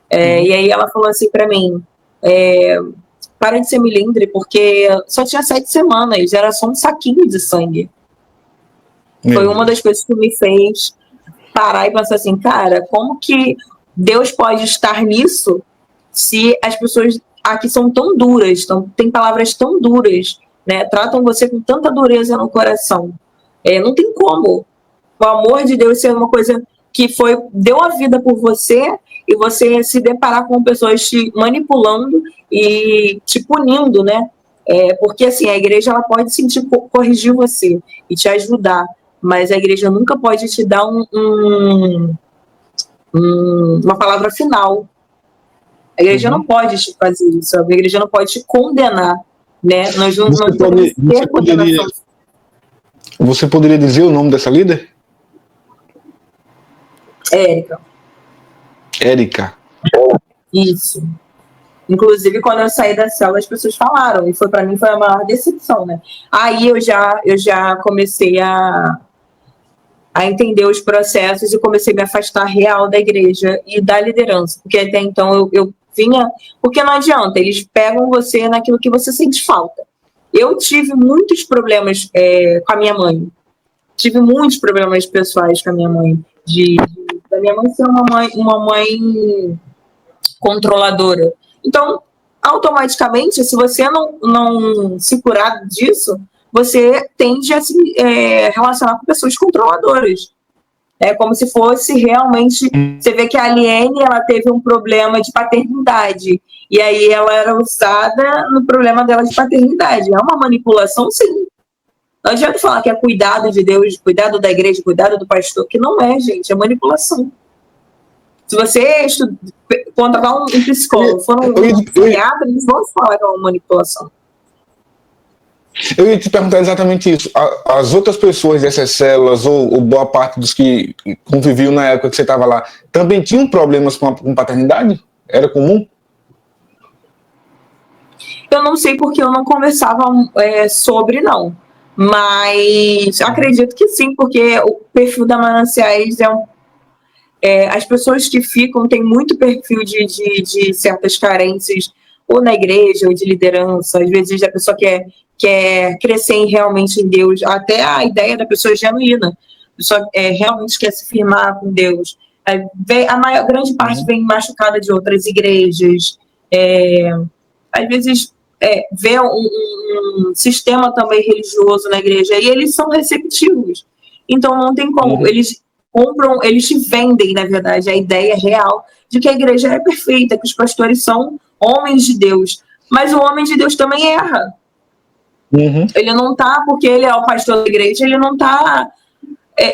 E aí ela falou assim para mim: para de ser milindre, porque só tinha 7 semanas, era só um saquinho de sangue. Foi uma das coisas que me fez parar e pensar assim, cara, como que Deus pode estar nisso se as pessoas aqui são tão duras, tem palavras tão duras, né? Tratam você com tanta dureza no coração. Não tem como o amor de Deus ser uma coisa que deu a vida por você e você se deparar com pessoas te manipulando e te punindo, né? Porque assim, a igreja ela pode sentir corrigir você e te ajudar, mas a igreja nunca pode te dar uma palavra final. A igreja não pode te fazer isso, a igreja não pode te condenar, né? Nós não podemos ter condenação. Você poderia dizer o nome dessa líder? Érica. Isso. Inclusive, quando eu saí da célula, as pessoas falaram, e para mim foi a maior decepção, né? Aí eu já comecei a entender os processos e comecei a me afastar real da igreja e da liderança, porque até então eu vinha... Porque não adianta, eles pegam você naquilo que você sente falta. Eu tive muitos problemas com a minha mãe. Tive muitos problemas pessoais com a minha mãe. Da minha mãe ser uma mãe controladora. Então, automaticamente, se você não se curar disso, você tende a se relacionar com pessoas controladoras. É como se fosse realmente... Você vê que a Aliene, ela teve um problema de paternidade. E aí ela era usada no problema dela de paternidade. É uma manipulação, sim. Não adianta falar que é cuidado de Deus, cuidado da igreja, cuidado do pastor, que não é, gente, é manipulação. Se você contratar um psicólogo, for um psiquiatra, eles vão falar que é uma manipulação. Eu ia te perguntar exatamente isso. As outras pessoas dessas células, ou boa parte dos que conviviam na época que você estava lá, também tinham problemas com paternidade? Era comum? Eu não sei porque eu não conversava sobre, não. Mas acredito que sim, porque o perfil da Mananciais as pessoas que ficam têm muito perfil de certas carências, ou na igreja, ou de liderança. Às vezes a pessoa quer crescer realmente em Deus, até a ideia da pessoa é genuína. A pessoa realmente quer se firmar com Deus. A grande parte vem machucada de outras igrejas. Às vezes vê um sistema também religioso na igreja, e eles são receptivos. Então não tem como. Eles compram, eles te vendem, na verdade, a ideia real de que a igreja é perfeita, que os pastores são homens de Deus. Mas o homem de Deus também erra. Ele não está, porque ele é o pastor da igreja, ele não está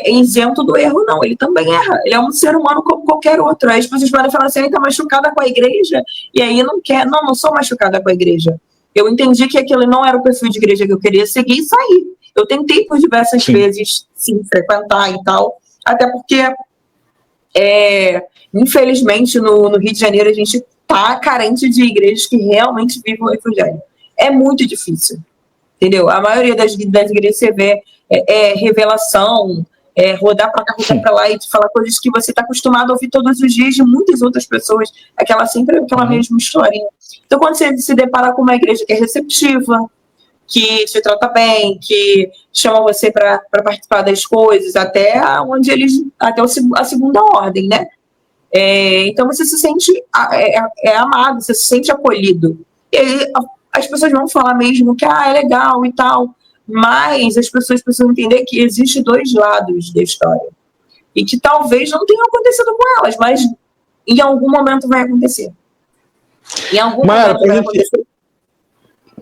isento do erro, não. Ele também erra. Ele é um ser humano como qualquer outro. Aí as pessoas podem falar assim, está machucada com a igreja, e aí não sou machucada com a igreja. Eu entendi que aquilo não era o perfil de igreja que eu queria seguir e saí. Eu tentei por diversas vezes, sim, frequentar e tal, até porque, infelizmente, no Rio de Janeiro, a gente está carente de igrejas que realmente vivem o evangelho. É muito difícil, entendeu? A maioria das igrejas você vê revelação, rodar para cá, rodar para lá e te falar coisas que você está acostumado a ouvir todos os dias de muitas outras pessoas, sempre aquela mesma historinha. Então, quando você se depara com uma igreja que é receptiva, que te trata bem, que chama você para participar das coisas, até a segunda ordem, né? Então você se sente amado, você se sente acolhido. E aí as pessoas vão falar mesmo que é legal e tal, mas as pessoas precisam entender que existem dois lados da história. E que talvez não tenha acontecido com elas, mas em algum momento vai acontecer. Em algum momento vai acontecer.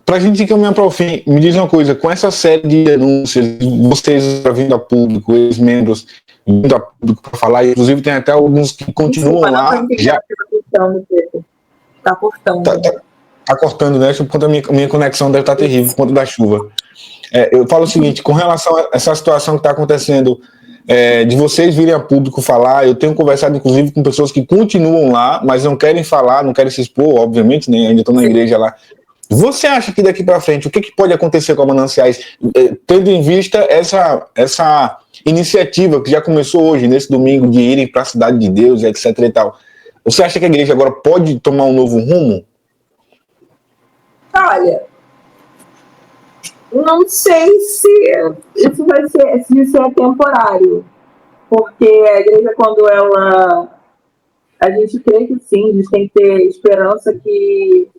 Para a gente caminhar para o fim, me diz uma coisa, com essa série de denúncias, vocês vindo a público, ex-membros vindo a público para falar, inclusive tem até alguns que continuam lá. Tá cortando. Tá cortando, né? Por conta da minha conexão deve estar terrível, por conta da chuva. Eu falo o seguinte, com relação a essa situação que está acontecendo, de vocês virem a público falar, eu tenho conversado inclusive com pessoas que continuam lá, mas não querem falar, não querem se expor, obviamente, né? Ainda estão na igreja lá. Você acha que daqui para frente, o que pode acontecer com a Mananciais, tendo em vista essa iniciativa que já começou hoje, nesse domingo, de irem para a Cidade de Deus, etc. e tal? Você acha que a igreja agora pode tomar um novo rumo? Olha, não sei se isso vai ser, se isso é temporário, porque a igreja, quando a gente crê que sim, a gente tem que ter esperança que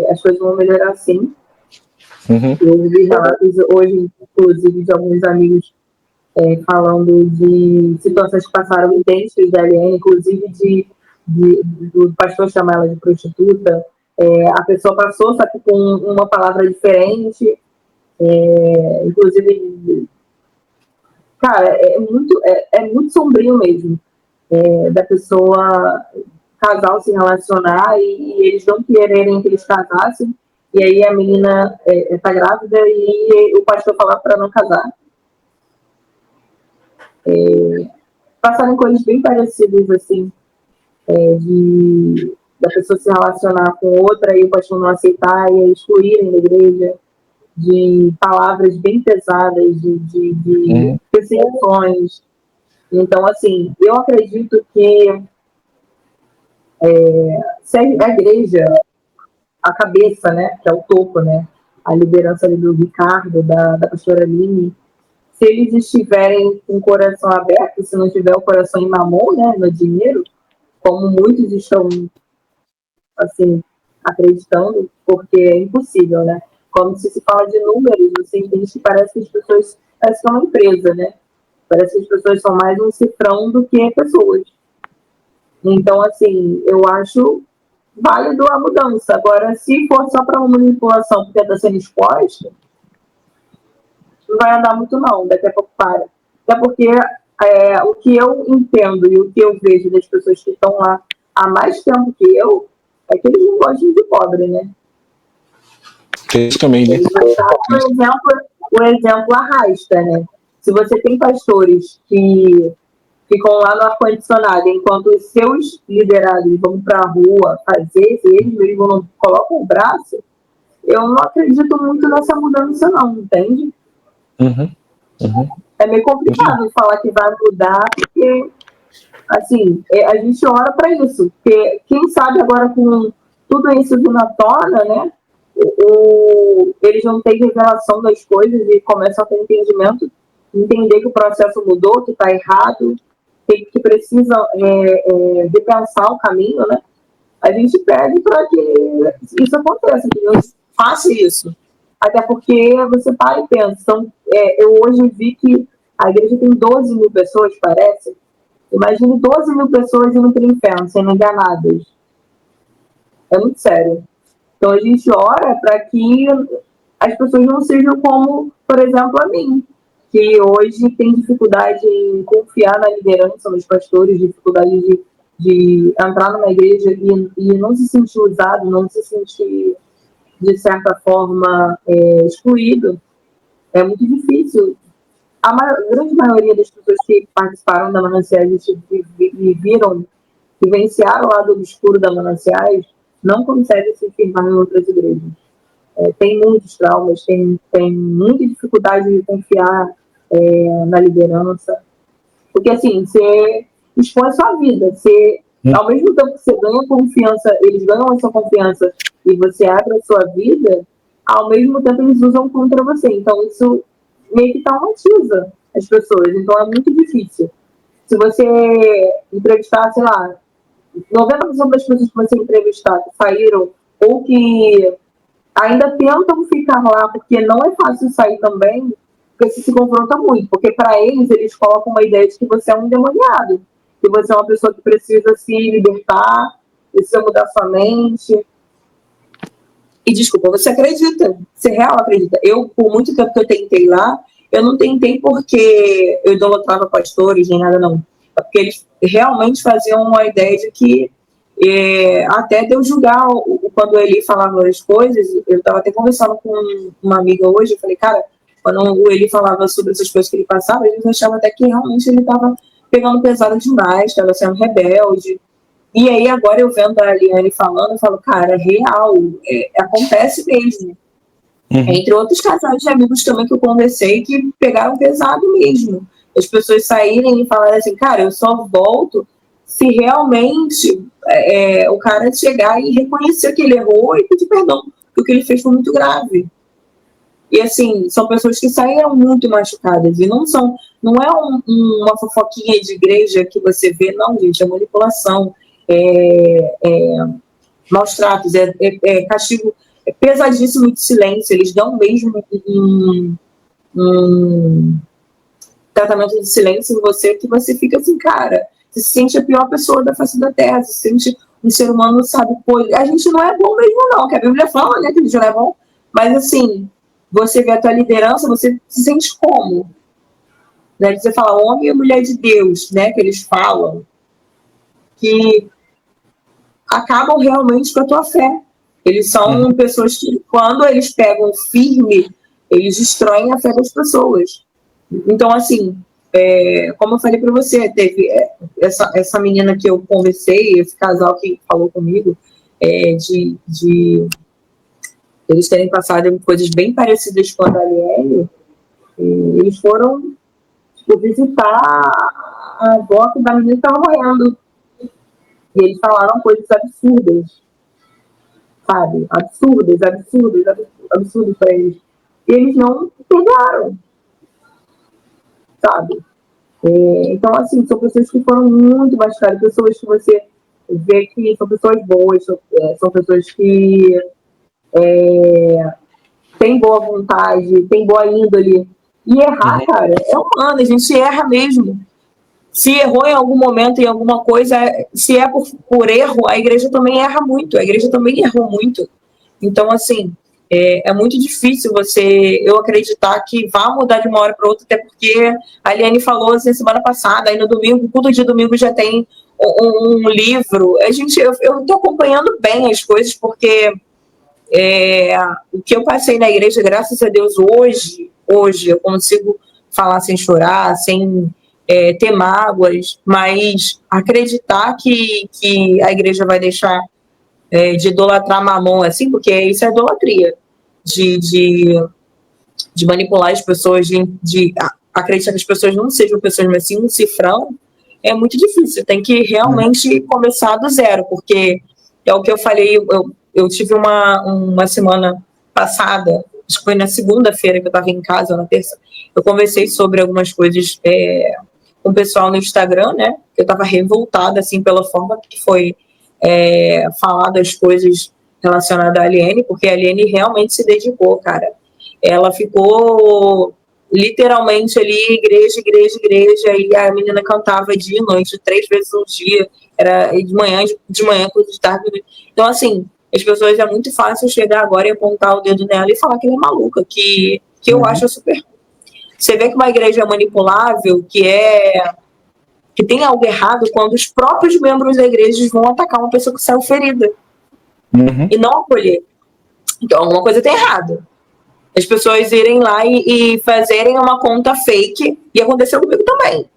as coisas vão melhorar sim. Eu vi relatos hoje, inclusive, de alguns amigos falando de situações que passaram idênticas da Eliane, inclusive do pastor chamar ela de prostituta. A pessoa passou, só que com uma palavra diferente. Inclusive, cara, é muito sombrio mesmo. Da pessoa, casal se relacionar e eles não quererem que eles casassem, e aí a menina tá grávida e o pastor falar para não casar. Passaram coisas bem parecidas, assim, da pessoa se relacionar com outra e o pastor não aceitar e excluírem da igreja, de palavras bem pesadas, de perseguições. Então, assim, eu acredito que se a igreja, a cabeça, né, que é o topo, né, a liderança ali do Ricardo, da pastora Aline, se eles estiverem com o coração aberto, se não tiver o coração em mamon, né, no dinheiro, como muitos estão, assim, acreditando, porque é impossível, né? Como se fala de números, você entende que parece que as pessoas, parece que é uma empresa, né? Parece que as pessoas são mais um cifrão do que pessoas. Então, assim, eu acho válido a mudança. Agora, se for só para uma manipulação porque está sendo exposta, não vai andar muito não, daqui a pouco para. Até porque o que eu entendo e o que eu vejo das pessoas que estão lá há mais tempo que eu, é que eles não gostam de pobre, né? Isso também, né? O exemplo arrasta, né? Se você tem pastores que ficam lá no ar-condicionado, enquanto os seus liderados vão para a rua fazer, se eles mesmos não colocam o braço, eu não acredito muito nessa mudança não, entende? É meio complicado falar que vai mudar, porque, assim, a gente ora para isso, porque quem sabe agora com tudo isso vindo à tona, né, eles não têm revelação das coisas e começam a ter entendimento, entender que o processo mudou, que está errado, que precisa repensar o caminho, né? A gente pede para que isso aconteça, que Deus faça isso. Até porque você para e pensa. Então, eu hoje vi que a igreja tem 12 mil pessoas, parece. Imagine 12 mil pessoas indo para o inferno, sendo enganadas. É muito sério. Então, a gente ora para que as pessoas não sejam como, por exemplo, a mim, que hoje tem dificuldade em confiar na liderança, nos pastores, dificuldade de entrar numa igreja e não se sentir usado, não se sentir, de certa forma, excluído. É muito difícil. A grande maioria das pessoas que participaram da Mananciais e vivenciaram o lado obscuro da Mananciais, não conseguem se firmar em outras igrejas. Tem muitos traumas, tem muita dificuldade de confiar na liderança. Porque, assim, você expõe a sua vida. Você, ao mesmo tempo que você ganha confiança, eles ganham a sua confiança e você abre a sua vida, ao mesmo tempo eles usam contra você. Então, isso meio que traumatiza as pessoas. Então, é muito difícil. Se você entrevistar, sei lá, 90% das pessoas que você entrevistar que saíram ou que ainda tentam ficar lá, porque não é fácil sair também, porque se confronta muito. Porque para eles colocam uma ideia de que você é um endemoniado, que você é uma pessoa que precisa se libertar, precisa mudar sua mente. E desculpa, você acredita? Você real acredita? Eu, por muito tempo que eu tentei lá, eu não tentei porque eu idolatrava pastores nem nada, não. É porque eles realmente faziam uma ideia de que até de eu julgar quando ele falava as coisas. Eu estava até conversando com uma amiga hoje, eu falei, cara, quando ele falava sobre essas coisas que ele passava, eles achavam até que realmente ele estava pegando pesado demais, estava sendo rebelde. E aí agora eu vendo a Liane falando, eu falo, cara, real, acontece mesmo. Entre outros casais de amigos também que eu conversei que pegaram pesado mesmo. As pessoas saírem e falarem assim, cara, eu só volto se realmente o cara chegar e reconhecer que ele errou e pedir perdão, porque o que ele fez foi muito grave. E assim, são pessoas que saíram muito machucadas e não é uma fofoquinha de igreja que você vê, não, gente, é manipulação, maus tratos, castigo pesadíssimo de silêncio. Eles dão mesmo um tratamento de silêncio em você que você fica assim, cara, você se sente a pior pessoa da face da terra, você se sente um ser humano, sabe, pô, a gente não é bom mesmo não, que a Bíblia fala, né, que a gente não é bom, mas assim, você vê a tua liderança, você se sente como? Né? Você fala homem e mulher de Deus, né, que eles falam, que acabam realmente com a tua fé. Eles são pessoas que, quando eles pegam firme, eles destroem a fé das pessoas. Então, assim, como eu falei para você, teve essa menina que eu conversei, esse casal que falou comigo, de eles terem passado coisas bem parecidas com a Daniele. Eles foram visitar a avó da menina que estava morrendo. E eles falaram coisas absurdas, sabe? Absurdas para eles. E eles não pegaram, sabe? Então, assim, são pessoas que foram muito machucadas, pessoas que você vê que são pessoas boas, são pessoas que têm boa vontade, têm boa índole. E errar, cara, é humano, a gente erra mesmo. Se errou em algum momento, em alguma coisa, se é por erro, a igreja também erra muito, a igreja também errou muito. Então, assim, é muito difícil eu acreditar que vai mudar de uma hora para outra, até porque a Liane falou assim, semana passada, aí no domingo, todo dia domingo já tem um livro. Eu estou acompanhando bem as coisas, porque o que eu passei na igreja, graças a Deus, hoje eu consigo falar sem chorar, sem ter mágoas, mas acreditar que a igreja vai deixar de idolatrar Mamon, assim, porque isso é idolatria, de manipular as pessoas, de acreditar que as pessoas não sejam pessoas, mas sim um cifrão, é muito difícil. Tem que realmente começar do zero, porque é o que eu falei, eu tive uma semana passada, acho que foi na segunda-feira que eu estava em casa, ou na terça, eu conversei sobre algumas coisas com o pessoal no Instagram, né? Eu estava revoltada, assim, pela forma que foi falar das coisas relacionadas à Aliene, porque a Aliene realmente se dedicou, cara. Ela ficou literalmente ali, igreja, e a menina cantava dia e noite, 3 vezes no dia, era de manhã, coisa de tarde. Então, assim, as pessoas, é muito fácil chegar agora e apontar o dedo nela e falar que ela é maluca, que eu acho super. Você vê que uma igreja é manipulável, que tem algo errado quando os próprios membros da igreja vão atacar uma pessoa que saiu ferida e não acolher. Então, alguma coisa tem errado. As pessoas irem lá e fazerem uma conta fake, e aconteceu comigo também,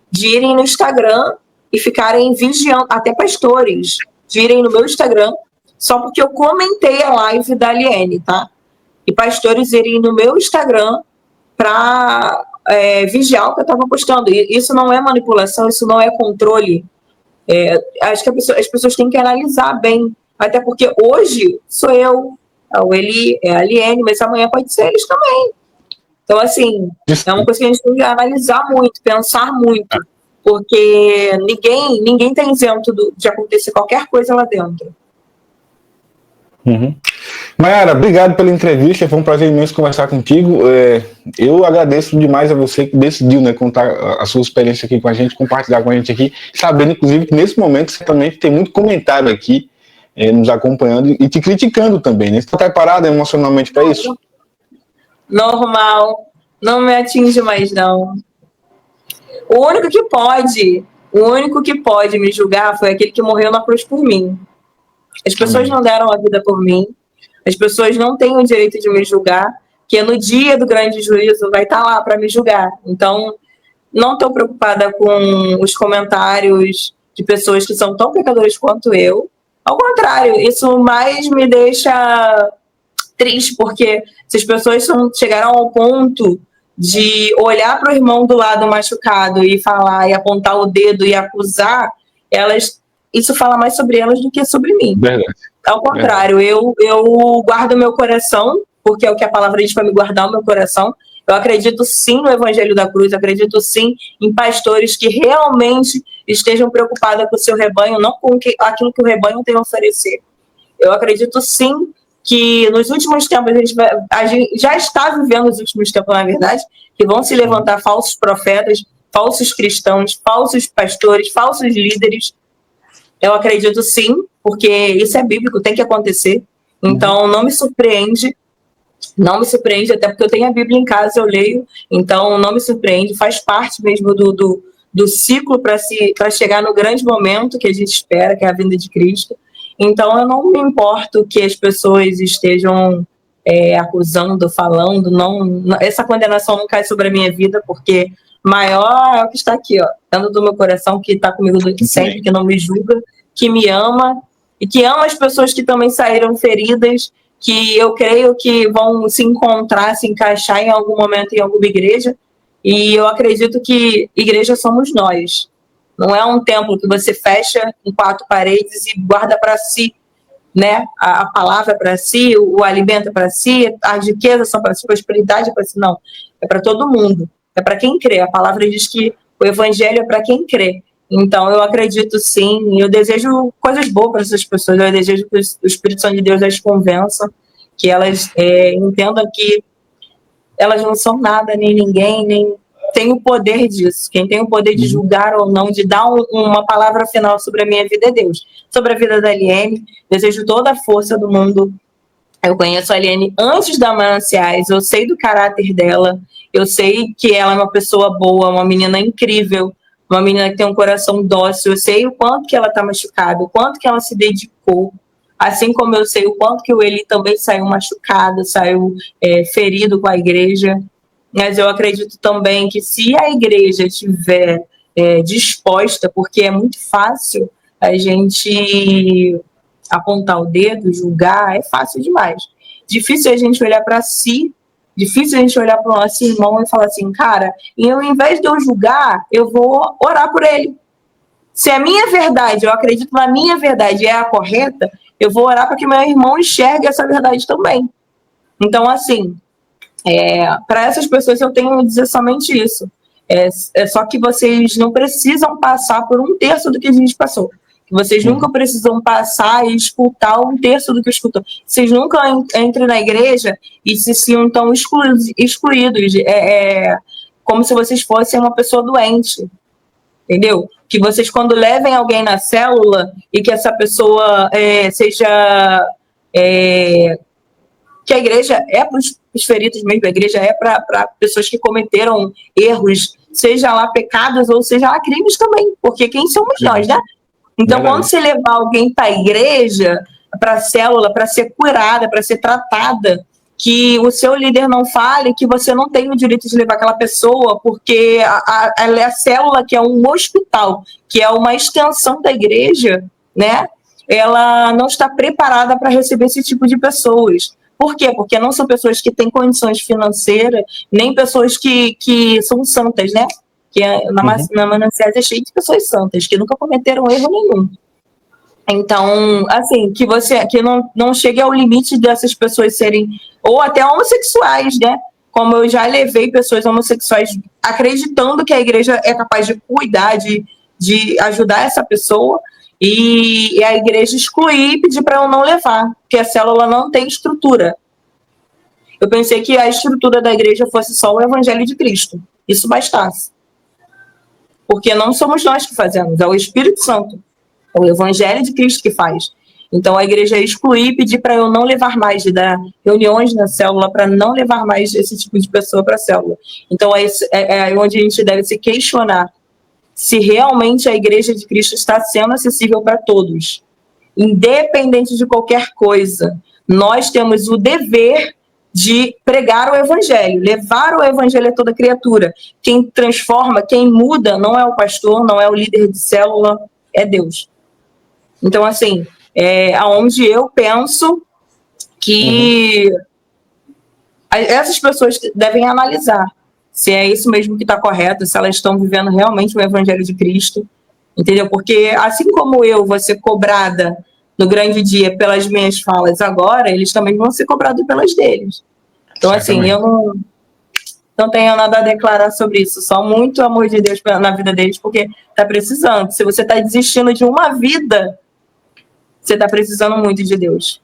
de irem no Instagram e ficarem vigiando, até pastores, de irem no meu Instagram, só porque eu comentei a live da Aliene, tá? E pastores irem no meu Instagram para vigiar o que eu estava postando. E isso não é manipulação, isso não é controle. Acho que as pessoas têm que analisar bem. Até porque hoje sou eu, o Eli, a Liene, mas amanhã pode ser eles também. Então, assim, é uma coisa que a gente tem que analisar muito, pensar muito. Porque ninguém está isento de acontecer qualquer coisa lá dentro. Mayara, obrigado pela entrevista, foi um prazer imenso conversar contigo. Eu agradeço demais a você que decidiu, né, contar a sua experiência aqui com a gente, compartilhar com a gente aqui, sabendo, inclusive, que nesse momento certamente tem muito comentário aqui nos acompanhando e te criticando também, né? Você está preparada emocionalmente para isso? Normal, não me atinge mais, não. O único que pode me julgar foi aquele que morreu na cruz por mim. As pessoas não deram a vida por mim. As pessoas não têm o direito de me julgar, que no dia do grande juízo vai estar lá para me julgar. Então, não estou preocupada com os comentários de pessoas que são tão pecadoras quanto eu. Ao contrário, isso mais me deixa triste, porque se as pessoas chegaram ao ponto de olhar para o irmão do lado machucado e falar, e apontar o dedo e acusar, isso fala mais sobre elas do que sobre mim. Verdade. Ao contrário, eu guardo meu coração, porque é o que a palavra diz para me guardar o meu coração. Eu acredito sim no Evangelho da Cruz, acredito sim em pastores que realmente estejam preocupados com o seu rebanho, não com aquilo que o rebanho tem a oferecer. Eu acredito sim que nos últimos tempos, a gente já está vivendo nos últimos tempos, na verdade, que vão se levantar falsos profetas, falsos cristãos, falsos pastores, falsos líderes. Eu acredito sim, porque isso é bíblico, tem que acontecer. Então, não me surpreende, até porque eu tenho a Bíblia em casa, eu leio, então não me surpreende, faz parte mesmo do ciclo para chegar no grande momento que a gente espera, que é a vinda de Cristo. Então, eu não me importo que as pessoas estejam acusando, falando, essa condenação não cai sobre a minha vida, porque maior é o que está aqui, ó, dentro do meu coração, que está comigo desde sempre, que não me julga, que me ama, e que ama as pessoas que também saíram feridas, que eu creio que vão se encontrar, se encaixar em algum momento em alguma igreja, e eu acredito que igreja somos nós. Não é um templo que você fecha em 4 paredes e guarda para si, né? A palavra é para si, o alimento é para si, as riquezas são para si, a prosperidade é para si. Não, é para todo mundo. É para quem crê. A palavra diz que o evangelho é para quem crê. Então, eu acredito sim, e eu desejo coisas boas para essas pessoas. Eu desejo que o Espírito Santo de Deus as convença, que elas entendam que elas não são nada, nem ninguém, nem tem o poder disso. Quem tem o poder de julgar ou não, de dar uma palavra final sobre a minha vida é Deus. Sobre a vida da Liene, desejo toda a força do mundo. Eu conheço a Liene antes da Mananciais, eu sei do caráter dela, eu sei que ela é uma pessoa boa, uma menina incrível, uma menina que tem um coração dócil, eu sei o quanto que ela está machucada, o quanto que ela se dedicou, assim como eu sei o quanto que o Eli também saiu machucado, saiu ferido com a igreja. Mas eu acredito também que se a igreja estiver disposta, porque é muito fácil a gente apontar o dedo, julgar, é fácil demais. Difícil a gente olhar para si, difícil a gente olhar para o nosso irmão e falar assim, cara, e ao invés de eu julgar, eu vou orar por ele. Se a minha verdade, eu acredito na minha verdade, é a correta, eu vou orar para que meu irmão enxergue essa verdade também. Então, assim, para essas pessoas eu tenho que dizer somente isso. Só que vocês não precisam passar por 1/3 do que a gente passou. Vocês nunca precisam passar e escutar 1/3 do que escutou. Vocês nunca entrem na igreja e se sintam excluídos. Como se vocês fossem uma pessoa doente. Entendeu? Que vocês, quando levem alguém na célula e que essa pessoa seja... que a igreja é para os feridos mesmo, a igreja é para pessoas que cometeram erros, seja lá pecados ou seja lá crimes também, porque quem somos nós, né? Então, quando você levar alguém para a igreja, para a célula, para ser curada, para ser tratada, que o seu líder não fale que você não tem o direito de levar aquela pessoa, porque a célula, que é um hospital, que é uma extensão da igreja, né? Ela não está preparada para receber esse tipo de pessoas. Por quê? Porque não são pessoas que têm condições financeiras, nem pessoas que são santas, né? Que na Mananciais é cheio de pessoas santas, que nunca cometeram erro nenhum. Então, assim, que não chegue ao limite dessas pessoas serem, ou até homossexuais, né? Como eu já levei pessoas homossexuais acreditando que a igreja é capaz de cuidar, de ajudar essa pessoa, e a igreja excluir e pedir para eu não levar, porque a célula não tem estrutura. Eu pensei que a estrutura da igreja fosse só o Evangelho de Cristo. Isso bastasse. Porque não somos nós que fazemos, é o Espírito Santo. É o Evangelho de Cristo que faz. Então a igreja excluir e pedir para eu não levar mais, de dar reuniões na célula para não levar mais esse tipo de pessoa para a célula. Então é onde a gente deve se questionar se realmente a igreja de Cristo está sendo acessível para todos. Independente de qualquer coisa, nós temos o dever de pregar o evangelho, levar o evangelho a toda criatura. Quem transforma, quem muda, não é o pastor, não é o líder de célula, é Deus. Então, assim, aonde eu penso que essas pessoas devem analisar se é isso mesmo que está correto, se elas estão vivendo realmente o evangelho de Cristo, entendeu? Porque assim como eu vou ser cobrada no grande dia pelas minhas falas agora, eles também vão ser cobrados pelas deles. Então, certamente. Assim, eu não tenho nada a declarar sobre isso, só muito amor de Deus na vida deles, porque está precisando. Se você está desistindo de uma vida, você está precisando muito de Deus.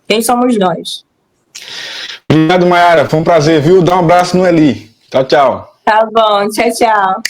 Quem somos nós? Obrigado, Mayara. Foi um prazer, viu? Dá um abraço no Eli. Tchau, tchau. Tá bom. Tchau, tchau.